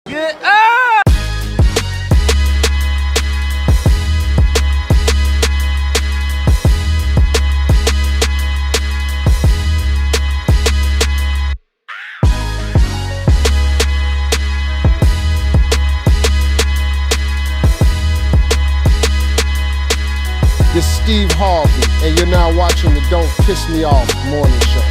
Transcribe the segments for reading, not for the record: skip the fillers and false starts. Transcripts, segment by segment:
Good. Ah! This is Steve Harvey, and you're now watching the Don't Piss Me Off morning show.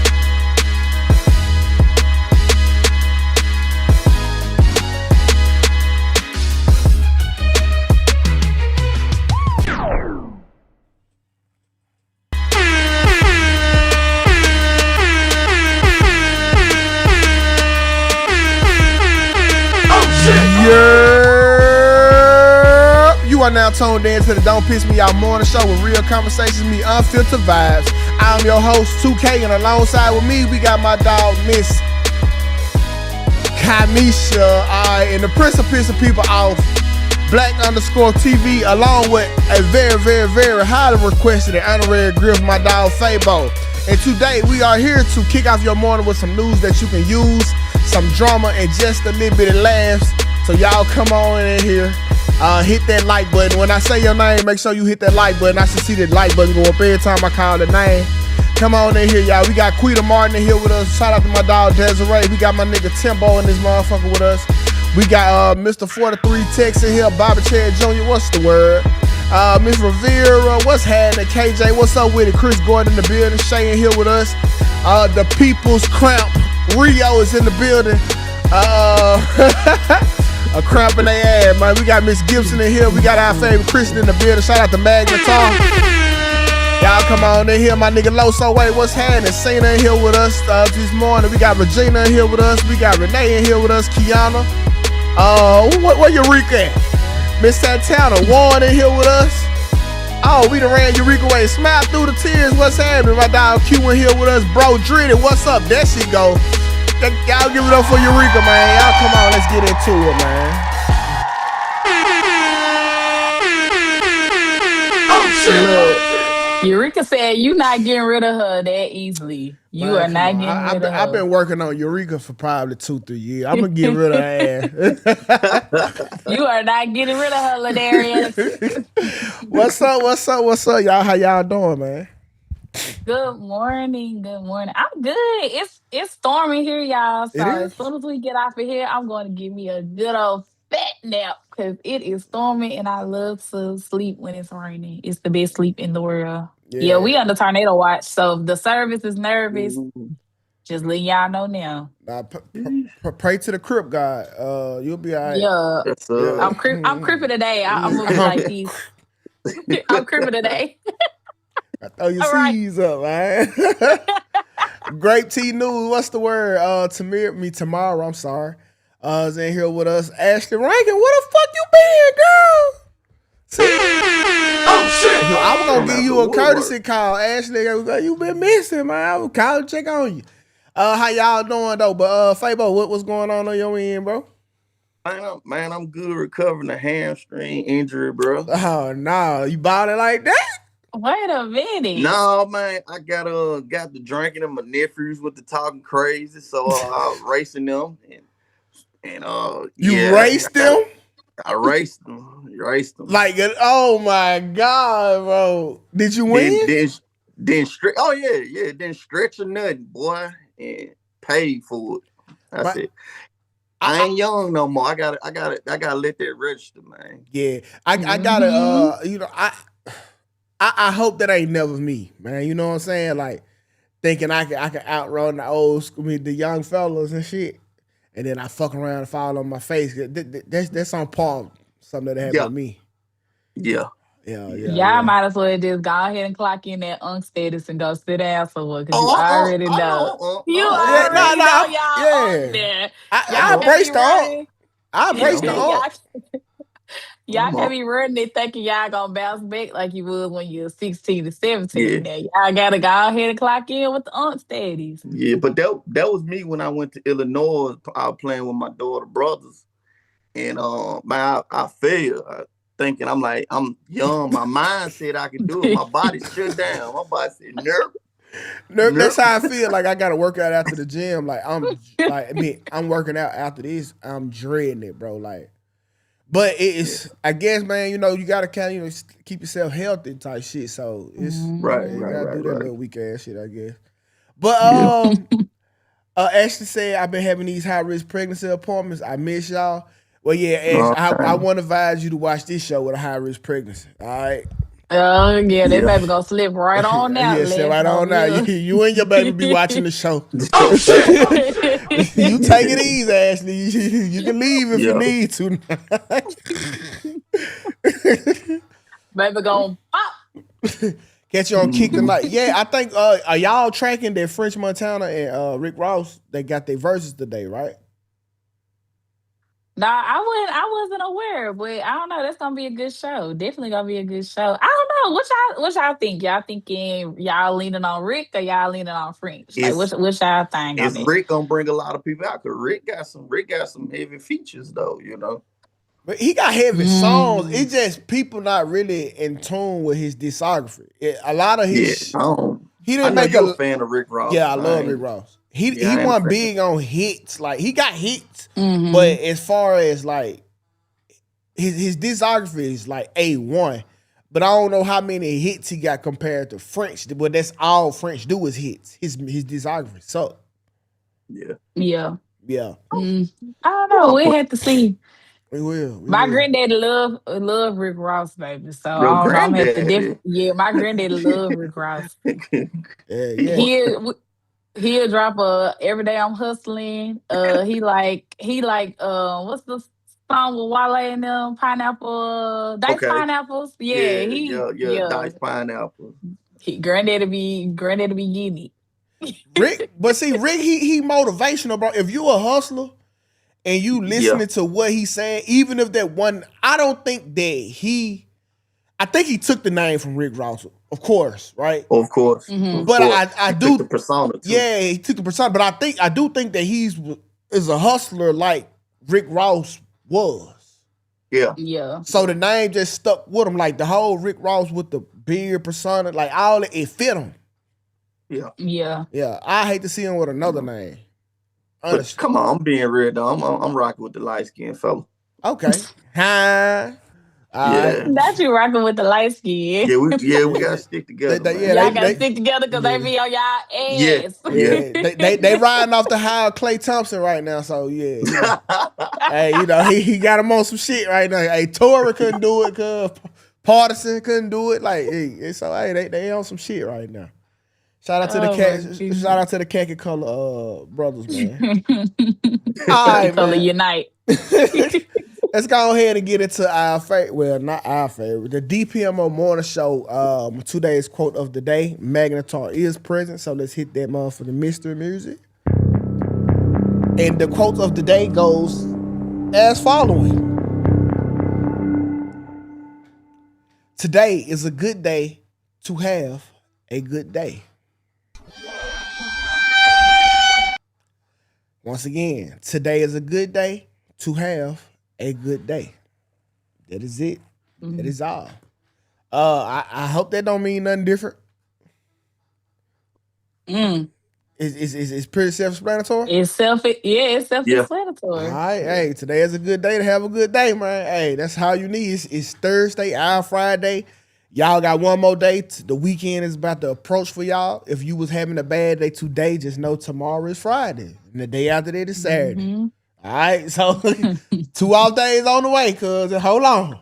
You are now tuned in to the Don't Piss Me Off morning show with real conversations, me unfiltered vibes. I'm your host, Tukay, and alongside with me, we got my dog, Miss Kamisha, and the Prince of Piss of People off Black_TV, along with a very highly requested and honorary grift, my dog, Fabo. And today, we are here to kick off your morning with some news that you can use, some drama, and just a little bit of laughs. So y'all come on in here. Hit that like button. When I say your name, make sure you hit that like button. I should see that like button go up every time I call the name. Come on in here, y'all. We got Quita Martin in here with us. Shout out to my dog Desiree. We got my nigga Timbo in this motherfucker with us. We got Mr. 43 Tex in here. Bobby Chad Jr. What's the word? Miss Rivera. What's happening? KJ. What's up with it? Chris Gordon in the building. Shay in here with us. The People's Cramp. Rio is in the building. A cramp in their ass, man. We got Miss Gibson in here. We got our favorite Christian in the building. Shout out to Magnetar. Y'all come on in here. My nigga Loso, wait, what's happening? Cena in here with us this morning. We got Regina in here with us. We got Renee in here with us. Kiana. Where Eureka at? Miss Santana. Warren in here with us. Oh, we done ran Eureka away. Smile through the tears. What's happening? My dog Q in here with us. Bro Dritty, what's up? There she go. Y'all give it up for Eureka, man. Y'all come on, let's get into it, man. Oh, shit. Eureka said you not getting rid of her that easily. You are not getting rid of her. I've been working on Eureka for probably 2-3 years. I'm going to get rid of her ass. You are not getting rid of her, Ladarius. What's up, y'all? How y'all doing, man? Good morning. I'm good. It's storming here, y'all. So as soon as we get off of here, I'm going to give me a good old fat nap because it is storming and I love to sleep when it's raining. It's the best sleep in the world. Yeah, we under tornado watch, so if the service is nervous, just let y'all know now. Pray to the Crip God. You'll be all right. Yeah, I'm cripping today. I'm moving like these. I'm cripping today. I throw your C's up, man. Great T News. What's the word? Tomorrow. I'm sorry. Is in here with us. Ashley Rankin. Where the fuck you been, girl? Oh shit! I was gonna give you a courtesy call, Ashley. You been missing, man. I was calling to check on you. How y'all doing though? But Fabo, what's going on your end, bro? Man, I'm good recovering a hamstring injury, bro. Oh no, you bought it like that? Wait a minute. No, man, I got the drinking and my nephews with the talking crazy, so I was racing them and you raced them? I raced them. Like, oh my God, bro! Did you win? Then stretch. Oh yeah. Then stretch or nothing, boy, and paid for it. That's it. I ain't young no more. I gotta let that register, man. Yeah, I gotta. I hope that ain't never me, man. You know what I'm saying? Like thinking I can outrun the old school, the young fellas and shit, and then I fuck around and fall on my face. That's on par something that happened to me. Yeah. Y'all might as well just go ahead and clock in that unk status and go sit down somewhere because you already know. You already know y'all there. I braced the unk. Y'all can't be running it thinking y'all gonna bounce back like you would when you're 16 to 17. Yeah. Now y'all gotta go ahead and clock in with the aunt studies. Yeah, but that was me when I went to Illinois. I was playing with my daughter brothers, and man, I failed. Thinking I'm young. My mind said I could do it. My body shut down. My body said, "Nope." That's how I feel. Like I gotta work out after the gym. I'm working out after this. I'm dreading it, bro. Like, but it's I guess, man. You gotta kind of keep yourself healthy type shit. So it's Right, you right, gotta right, do that right. little weak ass shit, I guess. But Yeah. Ashley said I've been having these high risk pregnancy appointments. I miss y'all. Well, yeah, Ash, I Okay. want to advise you to watch this show with a high risk pregnancy. All right. Oh yeah, that Yeah. baby gonna slip right on out. Yeah, so Let's right know on now. real. You and your baby be watching the show. Oh shit! You take it easy, Ashley. You can leave if you Yeah. need to. Baby gonna pop. Catch you on Kick tonight. Yeah, I think are y'all tracking that French Montana and Rick Ross? They got their verses today, right? Nah, I wasn't aware, but I don't know. That's gonna be a good show. Definitely gonna be a good show. I don't know. What y'all think? Y'all thinking y'all leaning on Rick or y'all leaning on French? Like It's what's y'all thing on it's it? Rick gonna bring a lot of people out because Rick got some heavy features though. But he got heavy songs. Mm. It's just people not really in tune with his discography. A lot of Yeah. his he I didn't know make you're a a fan of Rick Ross. yeah. I love Rick Ross. He I ain't a wasn't fan. big on hits. Like he got hits, Hmm. but as far as like his discography is like A1. But I don't know how many hits he got compared to French. But that's all French do is hits. His discography. So Yeah. Yeah. yeah, Mm. I don't know. Oh, We had to see. we will. We My will. granddaddy love Rick Ross, baby. So your I don't know. I'm gonna have to granddaddy. yeah. My granddaddy love Rick Ross. Yeah, yeah. Boy, He'll drop a every day I'm hustling. He like what's the song with Wale and them pineapple diced okay. pineapples? Yeah, Yeah. Diced pineapple. Granddaddy be getting Rick, but see, Rick, he motivational, bro. If you a hustler and you Yeah. listening to what he's saying, even if that one, I don't think that I think he took the name from Rick Ross, of course, right? Of course. it. Of But course. I He took do, the persona too. yeah, he took the persona. But I do think that is a hustler like Rick Ross was. Yeah. Yeah. So the name just stuck with him, like the whole Rick Ross with the beard persona, like all it fit him. Yeah. Yeah. Yeah, I hate to see him with another name. But Honestly. come on, I'm being real though. I'm rocking with the light skinned fella. Okay. Hi. All right. Yeah. Not you rocking with the light skin. We gotta stick together, They- man. yeah, Y'all gotta stick together because they be on Yeah. y'all ass. Yeah. they riding off the high of Klay Thompson right now. So yeah, hey, he got him on some shit right now. Hey, Torrey couldn't do it, cause Partisan couldn't do it. Like, hey, so hey, they on some shit right now. Shout out to the Oh, cat. my goodness. Shout out to the khaki color brothers, man. All Khaki right, color man. unite. Let's go ahead and get into our favorite. Well, not our favorite. The DPMO morning show. Today's quote of the day: Magnetar is present. So let's hit that motherfucking mystery music. And the quote of the day goes as following: Today is a good day to have a good day. Once again, today is a good day to have a good day. That is it. That is all. I hope that don't mean nothing different. Mm. It's pretty self-explanatory. It's self-explanatory. All right, hey, today is a good day to have a good day, man. Hey, that's how you need. It's Thursday, our Friday. Y'all got one more day. The weekend is about to approach for y'all. If you was having a bad day today, just know tomorrow is Friday. And the day after that is Saturday. Mm-hmm. All right, so 2 off days on the way, cuz. Hold on.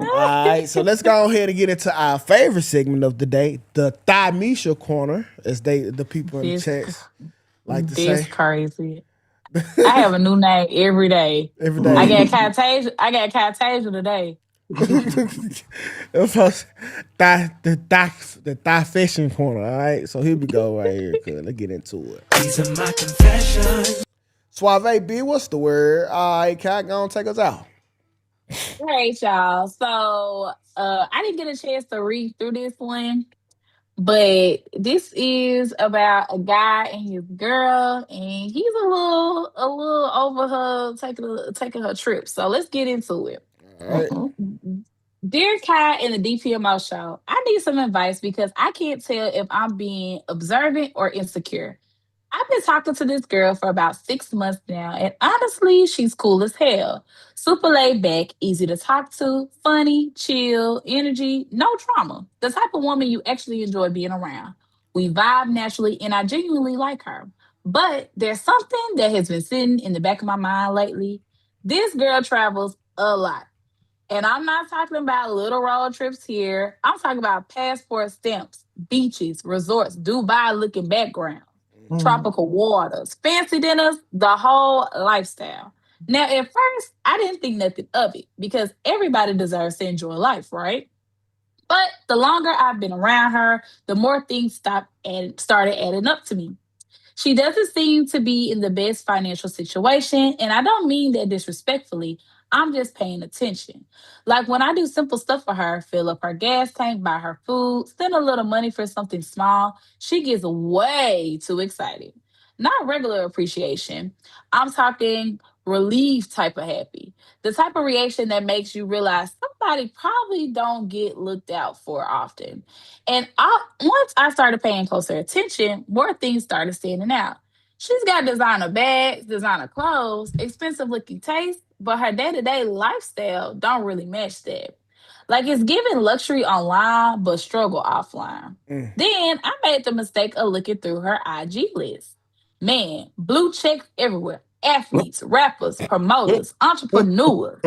All right, so let's go ahead and get into our favorite segment of the day, the Thigh Misha Corner, as the people in the chats like to This say. crazy. I have a new name every day. Every day. I got Contagion today. The thigh fashion corner, all right? So here we go right here, cuz. Let's get into it. These are my confessions. Suave B, what's the word? All right, Kat, go on, take us out. All right, y'all. So I didn't get a chance to read through this one, but this is about a guy and his girl, and he's a little over her taking her trip. So let's get into it. All right. Dear Kai and the DPMO show, I need some advice because I can't tell if I'm being observant or insecure. I've been talking to this girl for about 6 months now, and honestly, she's cool as hell. Super laid back, easy to talk to, funny, chill, energy, no trauma. The type of woman you actually enjoy being around. We vibe naturally, and I genuinely like her. But there's something that has been sitting in the back of my mind lately. This girl travels a lot. And I'm not talking about little road trips here. I'm talking about passport stamps, beaches, resorts, Dubai looking backgrounds, tropical waters, fancy dinners, the whole lifestyle. Now, at first, I didn't think nothing of it because everybody deserves to enjoy life, right? But the longer I've been around her, the more things started adding up to me. She doesn't seem to be in the best financial situation, and I don't mean that disrespectfully. I'm just paying attention. Like when I do simple stuff for her, fill up her gas tank, buy her food, send a little money for something small, she gets way too excited. Not regular appreciation. I'm talking relief type of happy. The type of reaction that makes you realize somebody probably don't get looked out for often. And once I started paying closer attention, more things started standing out. She's got designer bags, designer clothes, expensive looking taste, but her day to day lifestyle don't really match that. Like it's giving luxury online, but struggle offline. Then I made the mistake of looking through her IG list. Man, blue checks everywhere. Athletes, rappers, promoters, entrepreneurs.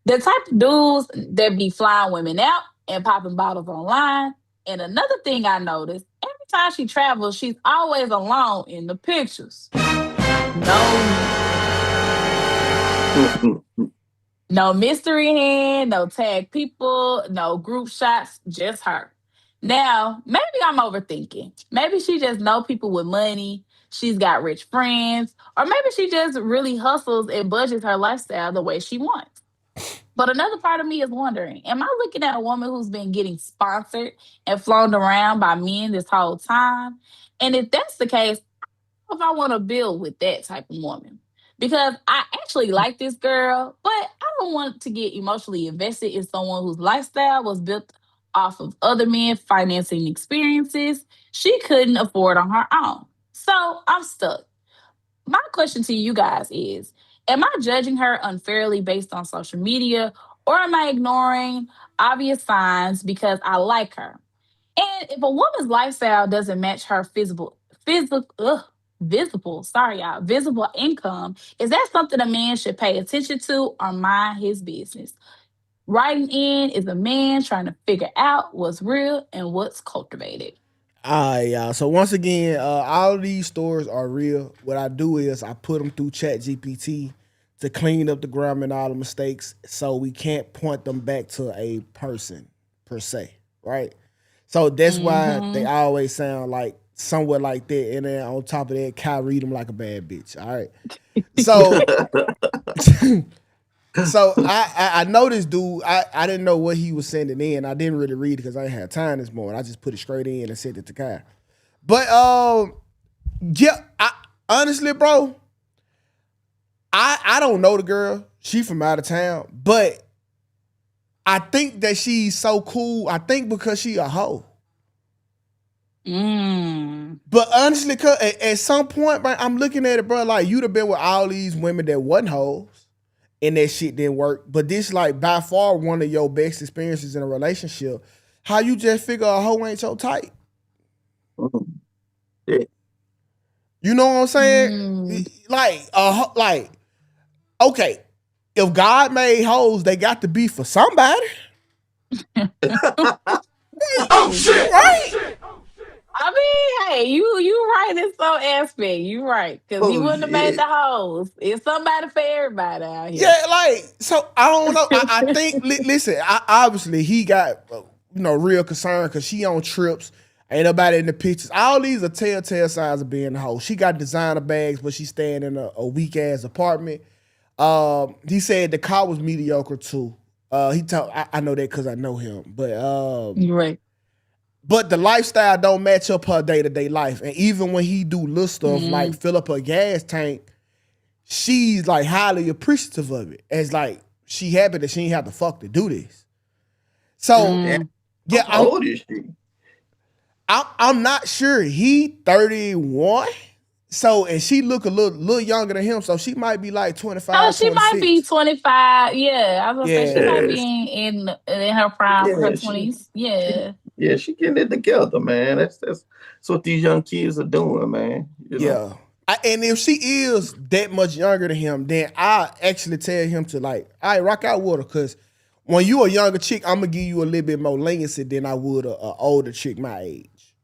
The type of dudes that be flying women out and popping bottles online. And another thing I noticed, every time she travels, she's always alone in the pictures. No, no mystery hand, no tag people, no group shots, just her. Now, maybe I'm overthinking. Maybe she just know people with money. She's got rich friends, or maybe she just really hustles and budgets her lifestyle the way she wants. But another part of me is wondering, am I looking at a woman who's been getting sponsored and flown around by men this whole time? And if that's the case, if I want to build with that type of woman. Because I actually like this girl, but I don't want to get emotionally invested in someone whose lifestyle was built off of other men financing experiences she couldn't afford on her own. So I'm stuck. My question to you guys is, am I judging her unfairly based on social media, or am I ignoring obvious signs because I like her? And if a woman's lifestyle doesn't match her visible income, is that something a man should pay attention to or mind his business? Writing in is a man trying to figure out what's real and what's cultivated. Yeah. So once again, all of these stories are real. What I do is I put them through Chat GPT to clean up the grammar and all the mistakes, so we can't point them back to a person per se, right? So that's why they Hmm. always sound like somewhat like that. And then on top of that, Kai read them like a bad bitch. All right. So I know this dude. I didn't know what he was sending in. I didn't really read it because I didn't have time this morning. I just put it straight in and sent it to Kai. But yeah, honestly, bro, I don't know the girl. She from out of town, but I think that she's so cool. I think because she a hoe. Mm. But honestly, cause at some point, man, I'm looking at it, bro. Like you'd have been with all these women that wasn't hoes, and that shit didn't work. But this, like, by far one of your best experiences in a relationship. How you just figure a hoe ain't so tight? Yeah. You know what I'm saying? Mm. Like, okay, if God made hoes, they got to be for somebody, Oh shit! right? I mean, hey, you right in some aspect. You right. Because he Oh wouldn't have made yeah. the hoes. It's somebody for everybody out here. Yeah, like, so I don't know. I think, listen, obviously he got, real concern because she on trips. Ain't nobody in the pictures. All these are telltale signs of being a hoe. She got designer bags, but she's staying in a weak ass apartment. He said the car was mediocre too. He told I know that because I know him, You right. but the lifestyle don't match up her day to day life. And even when he do little stuff like Mm. fill up her gas tank, she's like highly appreciative of it. As like she happy that she ain't have to fuck to do this. So yeah, how old is she? I'm not sure. He 31. So, and she look a little younger than him, so she might be like Oh, 25, she might be 26. 25. Yeah, I was gonna say she Yeah. might be Yes. in her prime, her Yeah, 20s. she Yeah. she getting it together, man. That's what these young kids are doing, man. You know. Yeah. And if she is that much younger than him, then I actually tell him to like, all right, rock out with her. Cause when you a younger chick, I'm gonna give you a little bit more leniency than I would a older chick my age.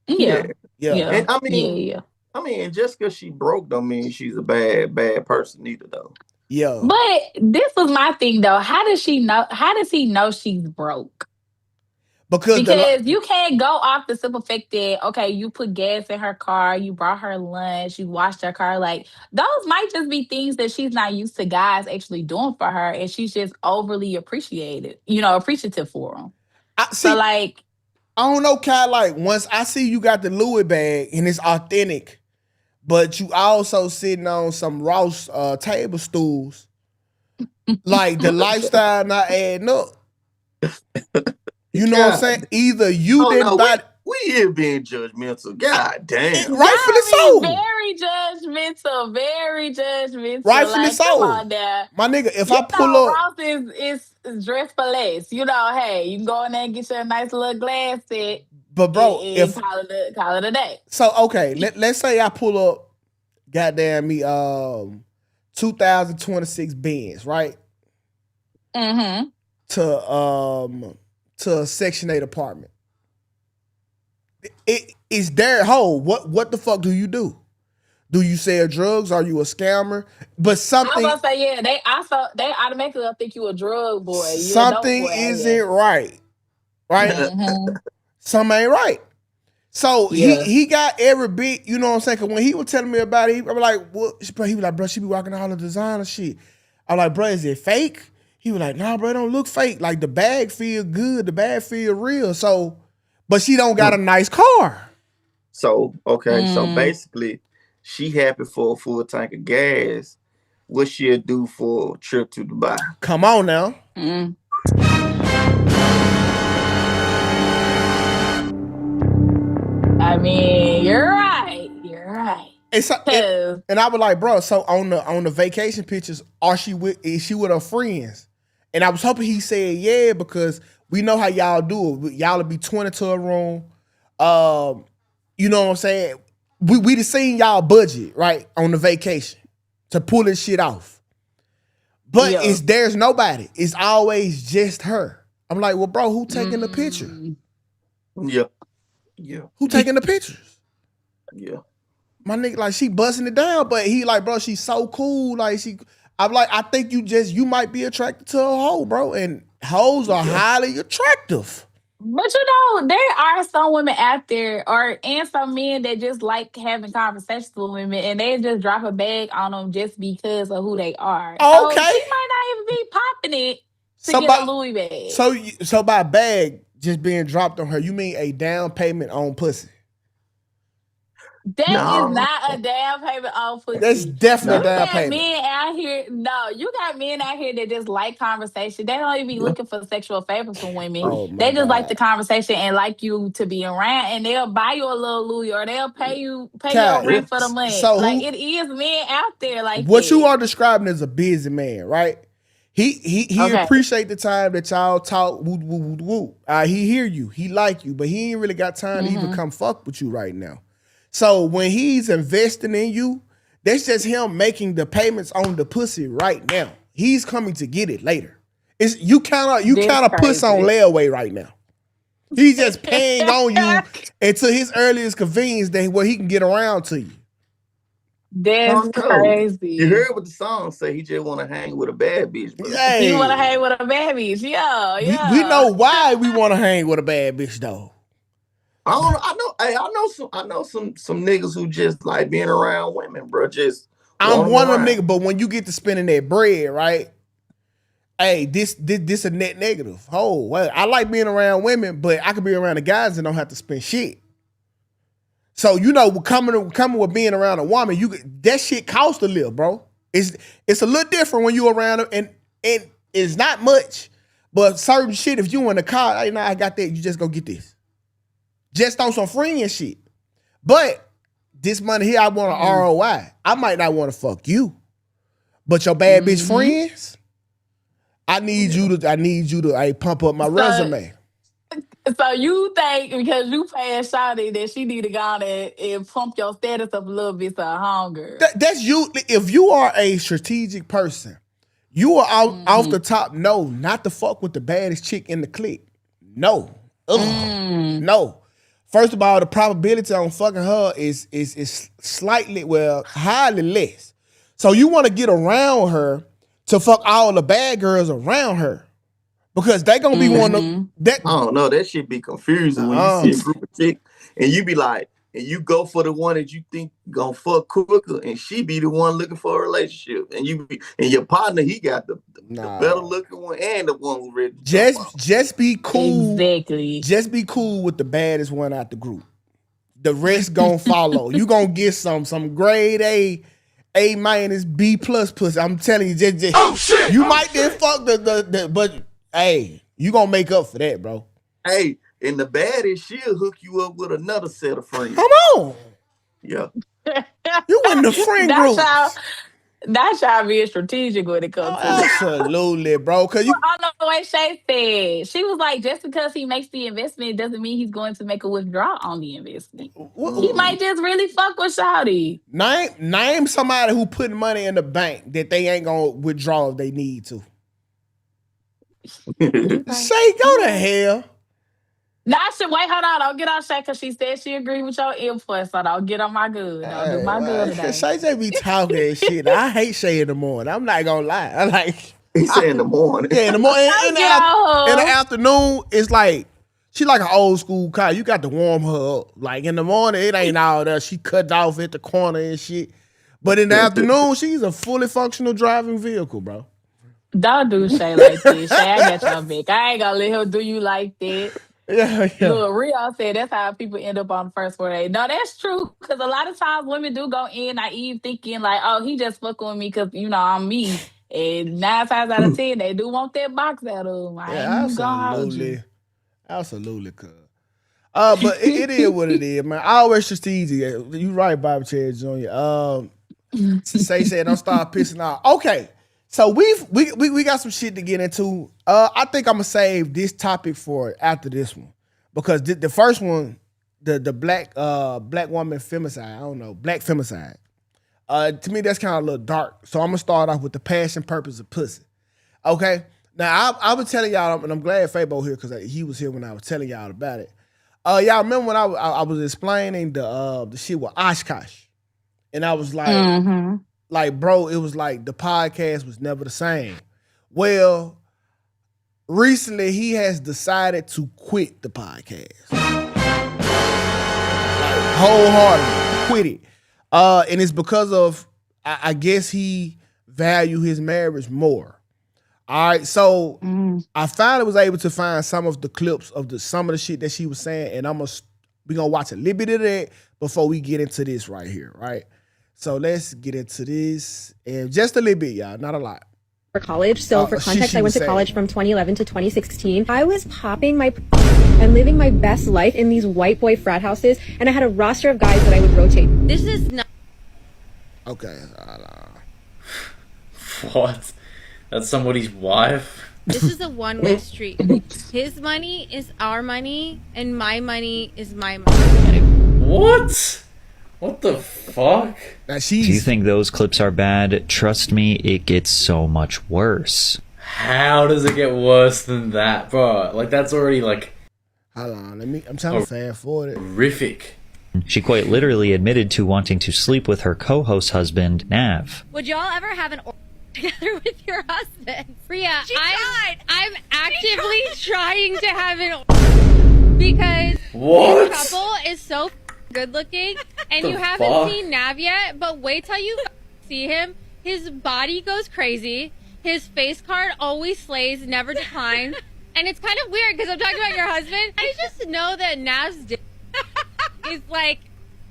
Yeah. Yeah. Yeah. Yeah. And Yeah. I mean, just because she broke don't mean she's a bad person either, though. Yeah. But this was my thing though. How does she know? How does he know she's broke? Because Because you can't go off the simple fact that okay, you put gas in her car, you brought her lunch, you washed her car. Like those might just be things that she's not used to guys actually doing for her, and she's just overly appreciative for them. I So see, like, I don't know, Kai, like once I see you got the Louis bag and it's authentic, but you also sitting on some Ross table stools, like the lifestyle not adding up. You know what I'm saying? God. Either you Oh didn't no, buy we here being judgmental. God damn. rightfully y'all so. be very judgmental, very judgmental. Rightfully Like, come so. on now. My nigga, if You I pull know, up, Ross is dressed for less. You know, hey, you can go in there and get you a nice little glass set but bro, and if call it a day. so okay, let's say I pull up goddamn me 2026 Benz, right? Mm-hmm. To a Section 8 apartment. It is there. What the fuck do you do? Do you sell drugs? Are you a scammer? But I was gonna say, yeah, they automatically think you a drug boy, you a dope something boy out isn't here. right. Right? Mm-hmm. Something ain't right. So Yeah. he got every bit, you know what I'm saying? Cause when he was telling me about it, I'm like, what? Bro, he was like, bro, she be rocking all the designer shit. I'm like, bro, is it fake? He was like, nah, bro, it don't look fake. Like the bag feel good, the bag feel real. So, but she don't got a nice car. So okay, so Mm. basically, she happy for a full tank of gas. What she'll do for a trip to Dubai? Come on now. Mm. I mean, you're right. You're right. And I was like, bro, so on the vacation pictures, is she with her friends? And I was hoping he said yeah, because we know how y'all do it. Y'all will be 20 to a room. You know what I'm saying? We just seen y'all budget, right, on the vacation to pull this shit off. But there's nobody. It's always just her. I'm like, well, bro, who taking the picture? Yeah. Yeah. Who taking the pictures? Yeah. My nigga, like, she busting it down, but he like, bro, she's so cool. Like, I'm like, I think you might be attracted to a hoe, bro. And hoes are highly attractive. But there are some women out there, and some men that just like having conversations with women, and they just drop a bag on them just because of who they are. So Okay. she might not even be popping it to get a Louis bag. So by bag just being dropped on her, you mean a down payment on pussy? That is not a down payment on pussy. That's definitely a down payment. Men out here, you got men out here that just like conversation. They don't even be looking for sexual favors from women. Oh, they just God. like the conversation and like you to be around, and they'll buy you a little Louis or they'll pay your rent for the month. So like it is men out there like what that. you are describing is a busy man, right? He appreciate the time that y'all talk. Woo, woo, woo, woo. He hear you, he like you, but he ain't really got time to even come fuck with you right now. So when he's investing in you, that's just him making the payments on the pussy right now. He's coming to get it later. It's you kind of puss on layaway right now. He's just paying on you until his earliest convenience day where he can get around to you. That's crazy. You heard what the song say? He just want to hang with a bad bitch. Bro. Hey, you want to hang with a bad bitch? Yeah. We know why we want to hang with a bad bitch though. I know some niggas who just like being around women, bro. I'm one of them niggas, but when you get to spending that bread, right? Hey, this a net negative. Oh, well, I like being around women, but I could be around the guys and don't have to spend shit. So coming with being around a woman, that shit costs a little, bro. It's a little different when you around her, and it's not much, But certain shit, if you in the car, hey, nah, I got that. You just go get this. Just on some friend shit. But this money here, I want an ROI. I might not want to fuck you, but your bad bitch friends, I need you to pump up my resume. So you think because you paying Shawty that she need to go on and pump your status up a little bit to a hunger? That's you. If you are a strategic person, you are off the top. No, not to fuck with the baddest chick in the clique. No. No. First of all, the probability on fucking her is slightly, highly less. So you want to get around her to fuck all the bad girls around her. Because they gonna be one of that. I don't know. That shit be confusing when you see a group of chicks and you be like, and you go for the one that you think gonna fuck quicker, and she be the one looking for a relationship, and your partner, he got the better looking one and the one who ready. Just be cool. Exactly. Just be cool with the baddest one out the group. The rest gonna follow. You gonna get some grade A minus B plus pussy. I'm telling you, just you might then fuck the but. Hey, you gonna make up for that, bro. Hey, and the baddest, she'll hook you up with another set of friends. Come on. Yeah. You in the friend group. That's y'all being strategic when it comes to absolutely, bro. Cause you I know the way Shay said. She was like, just because he makes the investment doesn't mean he's going to make a withdrawal on the investment. He might just really fuck with Shawty. Name somebody who put money in the bank that they ain't gonna withdraw if they need to. Shay, go to hell. Wait, hold on. Don't get on Shay because she said she agreed with your input, so don't get on my good. Don't do my good today. Shay just be talking and shit. I hate Shay in the morning. I'm not gonna lie. I like he said in the morning. Yeah, in the morning. In the afternoon, it's like she like an old school car. You got to warm her up. Like in the morning, it ain't all that. She cut off at the corner and shit. But in the afternoon, she's a fully functional driving vehicle, bro. Don't do Shay like this. Shay, I got your back. I ain't gonna let him do you like that. Yeah. Look, Rio said that's how people end up on the first 4 days. No, that's true. Because a lot of times women do go in naive thinking like, oh, he just fucking with me because, I'm me. And 9 times out of 10, they do want that box out of them. Absolutely, cuz. But it is what it is, man. I always strategic. You right, Bobby Cherry Jr. Say don't start pissing off. Okay. So we got some shit to get into. I think I'm gonna save this topic for after this one because the first one, the black woman femicide. I don't know, black femicide. To me, that's kind of a little dark. So I'm gonna start off with the passion, purpose of pussy. Okay. Now I was telling y'all, and I'm glad Fabo here because he was here when I was telling y'all about it. Y'all remember when I was explaining the shit with Akaash, and I was like. Like, bro, it was like the podcast was never the same. Well, recently he has decided to quit the podcast. Like, wholeheartedly quit it. And it's because of, I guess he value his marriage more. All right, so I finally was able to find some of the clips of some of the shit that she was saying, and we gonna watch a little bit of that before we get into this right here, right? So let's get into this, and just a little bit, y'all, not a lot. For college, so for context, I went to college from 2011 to 2016. I was popping and living my best life in these white boy frat houses, and I had a roster of guys that I would rotate. This is not... Okay. What? That's somebody's wife? This is a one-way street. His money is our money, and my money is my money. What? What the fuck? Do you think those clips are bad? Trust me, it gets so much worse. How does it get worse than that, bro? Like, that's already like... Hold on, I'm trying to fast forward it. Horrific. She quite literally admitted to wanting to sleep with her co-host husband, Nav. Would y'all ever have an together with your husband? Rhea, I'm actively trying to have an because this couple is so good looking, and you haven't seen Nav yet, but wait till you see him. His body goes crazy. His face card always slays, never declines. And it's kind of weird because I'm talking about your husband. I just know that Nav's dick is like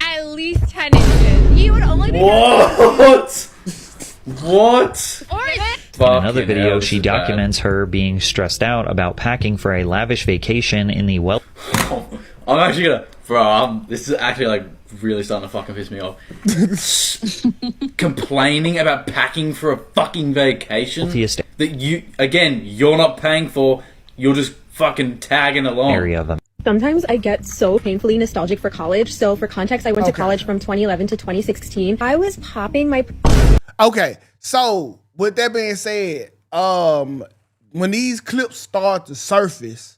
at least 10 inches. He would only be... What? What? Or In another video, she documents her being stressed out about packing for a lavish vacation in the I'm actually gonna... Bro, this is actually, like, really starting to fucking piss me off. Complaining about packing for a fucking vacation that you're not paying for, you're just fucking tagging along. Area of them. Sometimes I get so painfully nostalgic for college. So for context, I went to college from 2011 to 2016. I was popping my... Okay, so with that being said, when these clips start to surface,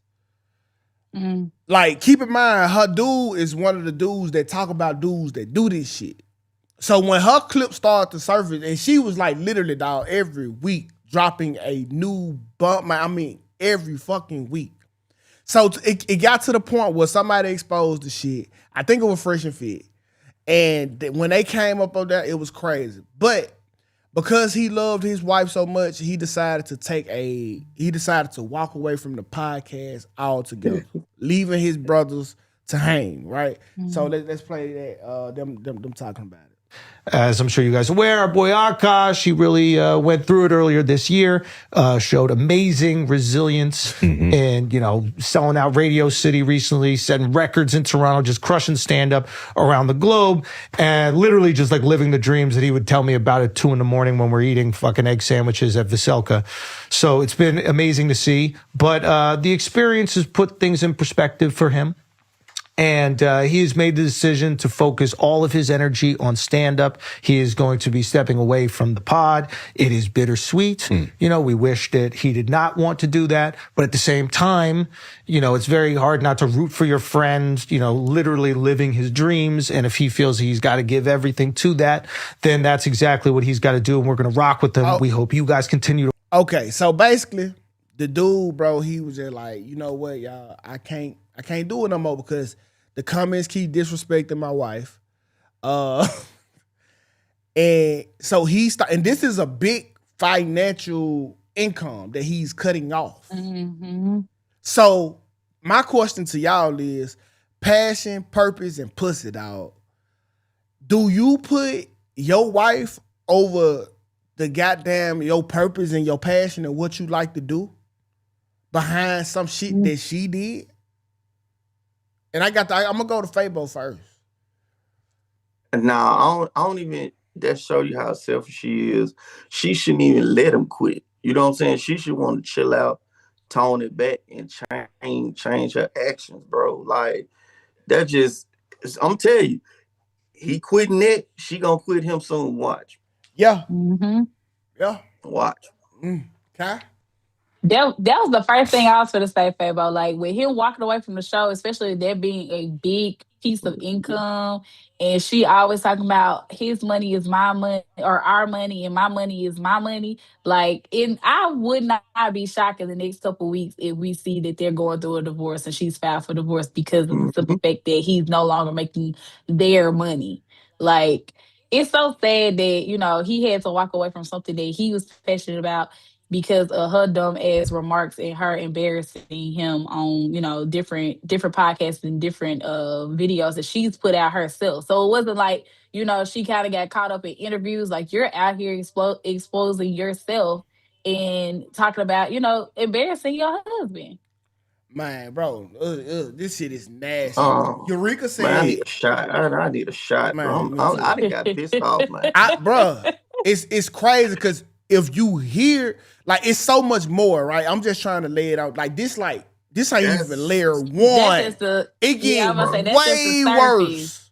like, keep in mind, her dude is one of the dudes that talk about dudes that do this shit. So when her clips start to surface, and she was like literally, dog, every week dropping a new bump, I mean, every fucking week. So it got to the point where somebody exposed the shit. I think it was Fresh and Fit. And when they came up on that, it was crazy. But because he loved his wife so much, he decided to walk away from the podcast altogether, leaving his brothers to hang, right? So let's play that, them talking about it. As I'm sure you guys are aware, our boy Akaash, he really went through it earlier this year, showed amazing resilience and, selling out Radio City recently, setting records in Toronto, just crushing stand-up around the globe, and literally just like living the dreams that he would tell me about at 2 a.m. when we're eating fucking egg sandwiches at Veselka. So it's been amazing to see, but the experience has put things in perspective for him. And he has made the decision to focus all of his energy on stand-up. He is going to be stepping away from the pod. It is bittersweet. We wish that he did not want to do that. But at the same time, it's very hard not to root for your friend, literally living his dreams. And if he feels he's got to give everything to that, then that's exactly what he's got to do. And we're going to rock with him. We hope you guys continue to... Okay, so basically, the dude, bro, he was just like, you know what, y'all, I can't do it no more because the comments keep disrespecting my wife. And so and this is a big financial income that he's cutting off. So my question to y'all is, passion, purpose, and pussy, dog. Do you put your wife over the goddamn your purpose and your passion and what you like to do behind some shit that she did? And I'm gonna go to Fabo first. Nah, I don't even. That show you how selfish she is. She shouldn't even let him quit. You know what I'm saying? She should want to chill out, tone it back, and change her actions, bro. Like that just. I'm telling you, he quitting that. She gonna quit him soon. Watch. Yeah. Yeah. Watch. Okay. That was the first thing I was going to say, Fabo. Like, with him walking away from the show, especially that being a big piece of income, and she always talking about his money is my money, or our money, and my money is my money. Like, I would not be shocked in the next couple of weeks if we see that they're going through a divorce and she's filed for divorce because of the simple fact that he's no longer making their money. Like, it's so sad that, he had to walk away from something that he was passionate about because of her dumb ass remarks and her embarrassing him on, different podcasts and different videos that she's put out herself. So it wasn't like, she kind of got caught up in interviews. Like, you're out here exposing yourself and talking about, embarrassing your husband. Man, bro, this shit is nasty. Eureka said, man, I need a shot. I need a shot, man, bro. I done got pissed off, man. Bro, it's crazy because if you hear, like, it's so much more, right? I'm just trying to lay it out. Like, this ain't even layer one. It gets way worse.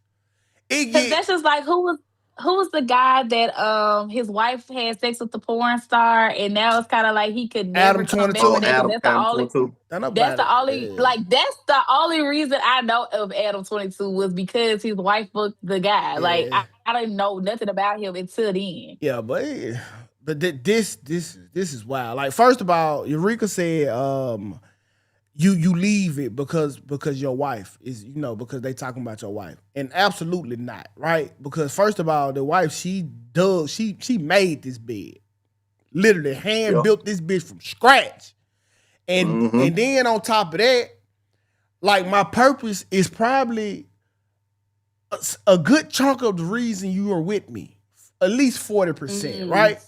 That's just like, who was the guy that his wife had sex with the porn star, and now it's kind of like he could never come back with that. That's the only reason I know of Adam 22 was because his wife fucked the guy. Yeah. Like, I didn't know nothing about him until then. Yeah, but this is wild. Like, first of all, Eureka said you leave it because your wife is, because they talking about your wife. And absolutely not, right? Because first of all, the wife, she made this bed. Literally built this bitch from scratch. And and then on top of that, like, my purpose is probably a good chunk of the reason you are with me. At least 40%, right?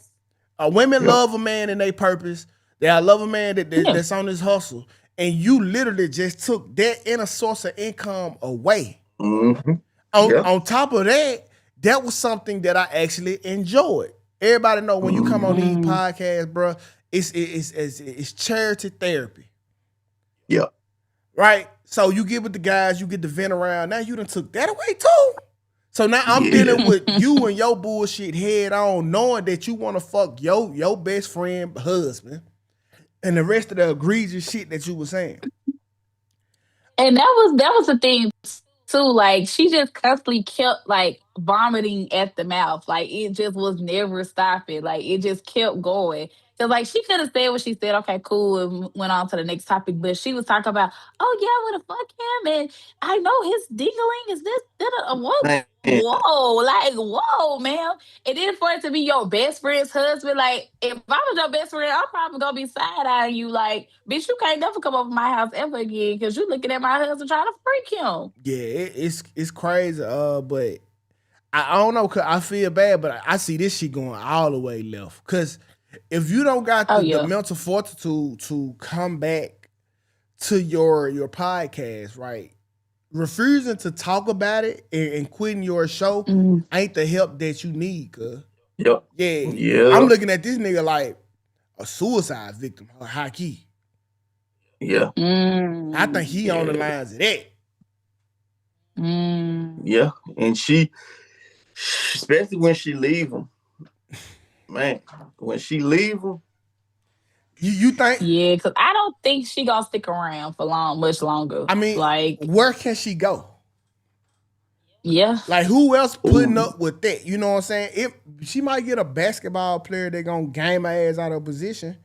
Women love a man in their purpose. They love a man that's on his hustle. And you literally just took that inner source of income away. Mm-hmm. On top of that, that was something that I actually enjoyed. Everybody know when you come on these podcasts, bro, it's charity therapy. Yeah. Right? So you get with the guys, you get to vent around. Now you done took that away too. So now I'm dealing with you and your bullshit head on, knowing that you want to fuck your best friend husband and the rest of the egregious shit that you were saying. And that was the thing too. Like, she just constantly kept like vomiting at the mouth. Like, it just was never stopping. Like, it just kept going. So like, she could have said what she said, okay, cool, and went on to the next topic. But she was talking about, oh yeah, I want to fuck him, and I know his dingling is this. What? Whoa, like, whoa, man. And then for it to be your best friend's husband, like, if I was your best friend, I'm probably gonna be side-eyeing you, like, bitch, you can't never come over my house ever again because you looking at my husband trying to freak him. Yeah, it's crazy. But I don't know, cause I feel bad, but I see this shit going all the way left. Cause if you don't got the mental fortitude to come back to your podcast, right? Refusing to talk about it and quitting your show ain't the help that you need, cuz. Yep. Yeah. I'm looking at this nigga like a suicide victim, high key. Yeah. I think he on the lines of that. Yeah. And she, especially when she leave him, man, when she leave him. You think? Yeah, because I don't think she gonna stick around for much longer. I mean, like, where can she go? Yeah. Like, who else putting up with that? You know what I'm saying? If she might get a basketball player that gonna game her ass out of position,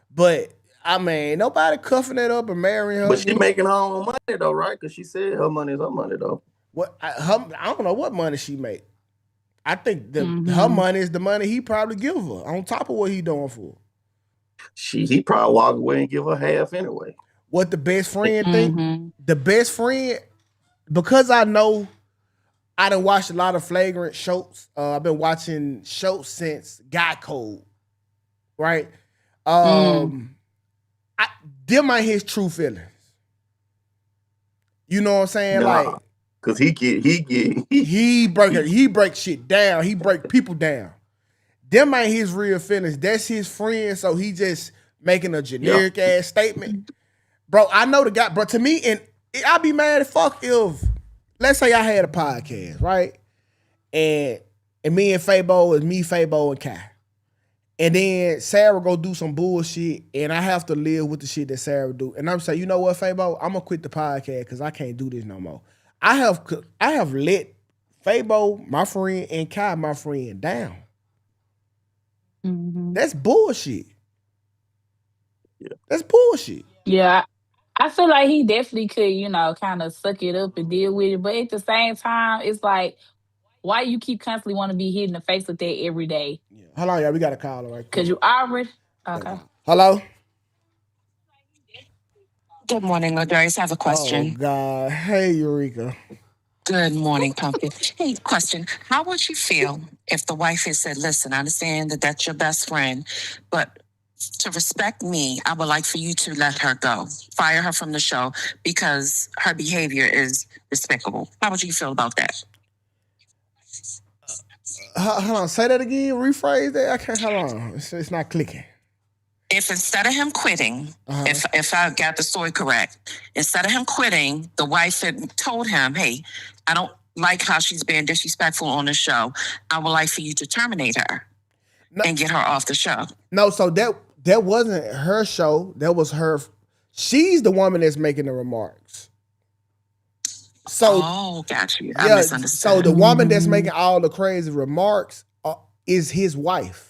but I mean, nobody cuffing that up and marrying her. But she making her own money though, right? Because she said her money is her money though. What? I don't know what money she make. I think her money is the money he probably give her on top of what he doing for. He probably walk away and give her half anyway. What the best friend think? The best friend, because I know I done watched a lot of Flagrant shows. I've been watching shows since Guy Code, right? Them ain't his true feelings. You know what I'm saying? Nah, like, cause he break shit down. He break people down. Them ain't his real feelings. That's his friend. So he just making a generic ass statement. Bro, I know the guy, bro. To me, and I'd be mad as fuck if, let's say I had a podcast, right? And me and Fabo is me, Fabo, and Kai. And then Sarah go do some bullshit, and I have to live with the shit that Sarah do. And I'm saying, you know what, Fabo? I'm gonna quit the podcast because I can't do this no more. I have let Fabo, my friend, and Kai, my friend, down. That's bullshit. Yeah. That's bullshit. Yeah. I feel like he definitely could, kind of suck it up and deal with it. But at the same time, it's like, why you keep constantly want to be hit in the face with that every day? Yeah. Hold on, y'all. We got a caller right because you already okay. Hello. Good morning, Ladarius. I have a question. Oh God. Hey, Eureka. Good morning, Pumpkin. Hey, question. How would you feel if the wife had said, listen, I understand that that's your best friend, but to respect me, I would like for you to let her go. Fire her from the show because her behavior is despicable. How would you feel about that? Hold on. Say that again. Rephrase that. I can't. Hold on. It's not clicking. If instead of him quitting, if I got the story correct, instead of him quitting, the wife had told him, hey, I don't like how she's being disrespectful on the show. I would like for you to terminate her and get her off the show. No, so that wasn't her show. That was her. She's the woman that's making the remarks. So, got you. I misunderstood. So the woman that's making all the crazy remarks is his wife.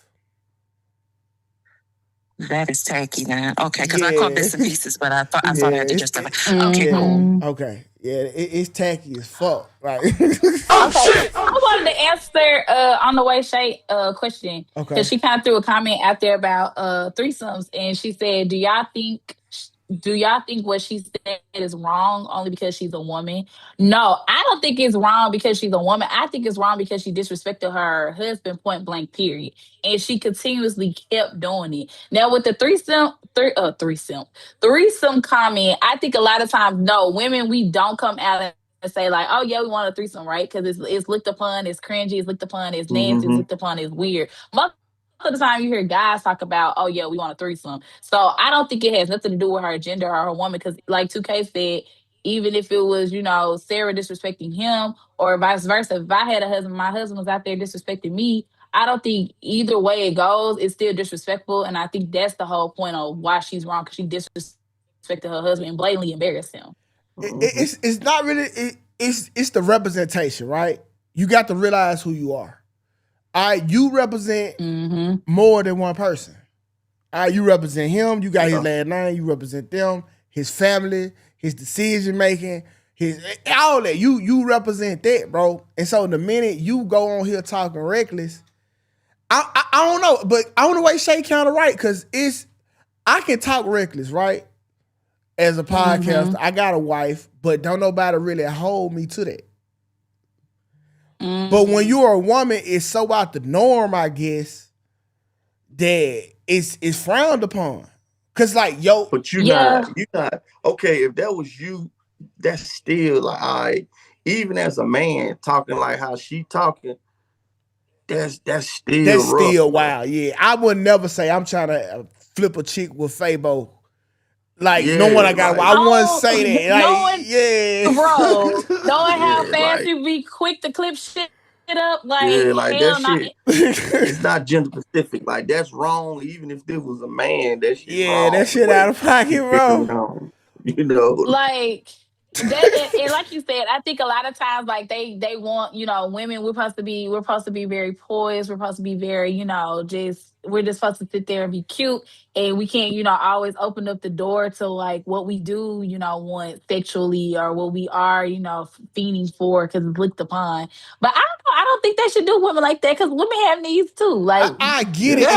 That is tacky, then. Okay, because I caught bits and pieces, but I thought I had to just okay, cool. Okay, yeah, it's tacky as fuck, right? I wanted to answer on the way Shay question because she kind of threw a comment out there about threesomes, and she said, "Do y'all think do y'all think what she said is wrong only because she's a woman? No, I don't think it's wrong because she's a woman. I think it's wrong because she disrespected her husband point blank, period. And she continuously kept doing it. Now with the threesome comment, I think a lot of times, no, women, we don't come out and say like, oh yeah, we want a threesome, right? Because it's looked upon as cringy, it's looked upon as nasty, it's looked upon as weird. Most of the time you hear guys talk about, oh yeah, we want a threesome. So I don't think it has nothing to do with her gender or her woman, because like 2K said, even if it was, Sarah disrespecting him or vice versa, if I had a husband, my husband was out there disrespecting me, I don't think either way it goes, it's still disrespectful. And I think that's the whole point of why she's wrong, because she disrespected her husband and blatantly embarrassed him. It's not really, it's the representation, right? You got to realize who you are. All right, you represent more than one person. All right, you represent him. You got his last name. You represent them, his family, his decision making, his all that. You represent that, bro. And so the minute you go on here talking reckless, I don't know, but I don't know why Shay kind of right, because I can talk reckless, right? As a podcaster, I got a wife, but don't nobody really hold me to that. But when you're a woman, it's so out the norm, I guess, that it's frowned upon. Cause like, yo, but you're not okay. If that was you, that's still like, all right. Even as a man talking like how she talking, that's still wild. Yeah, I would never say I'm trying to flip a chick with Fabo. Like, no one I got. I wouldn't say that. Like, bro, knowing how fast you be quick to clip shit up, like, that shit. It's not gender specific. Like, that's wrong. Even if this was a man, that shit wrong. That shit out of pocket, bro. Like that, and like you said, I think a lot of times, like they want, women. We're supposed to be very poised. We're supposed to be very, we're just supposed to sit there and be cute, and we can't, always open up the door to like what we do, want sexually, or what we are, fiending for because it's looked upon. But I don't think they should do women like that, because women have needs too. Like, I get it.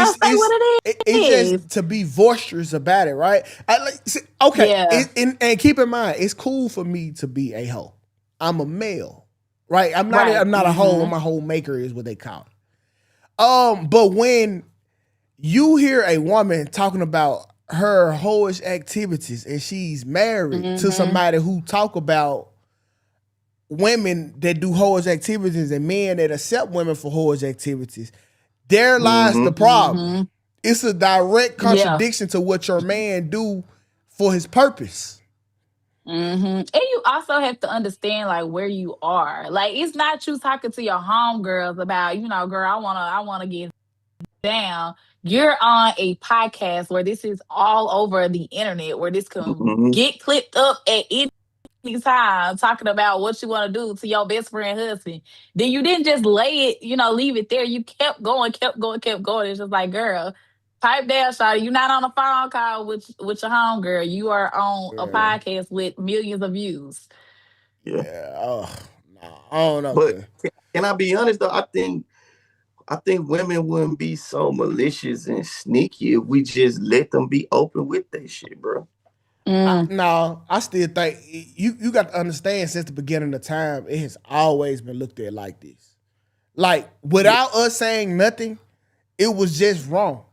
It's just to be boisterous about it, right? And keep in mind, it's cool for me to be a hoe. I'm a male, right? I'm not a hoe. I'm a hoe maker is what they call it. But when you hear a woman talking about her hoish activities and she's married to somebody who talk about women that do hoish activities and men that accept women for hoish activities, there lies the problem. It's a direct contradiction to what your man do for his purpose. And you also have to understand like where you are. Like, it's not you talking to your homegirls about, girl, I wanna get down. You're on a podcast where this is all over the internet, where this can get clipped up at any time, talking about what you want to do to your best friend husband. Then you didn't just lay it, leave it there. You kept going. It's just like, girl, pipe down, shawty. You're not on a phone call with your homegirl. You are on a podcast with millions of views. I don't know. But can I be honest though? I think women wouldn't be so malicious and sneaky if we just let them be open with that shit, bro. No, I still think you got to understand, since the beginning of time, it has always been looked at like this. Like, without us saying nothing, it was just wrong.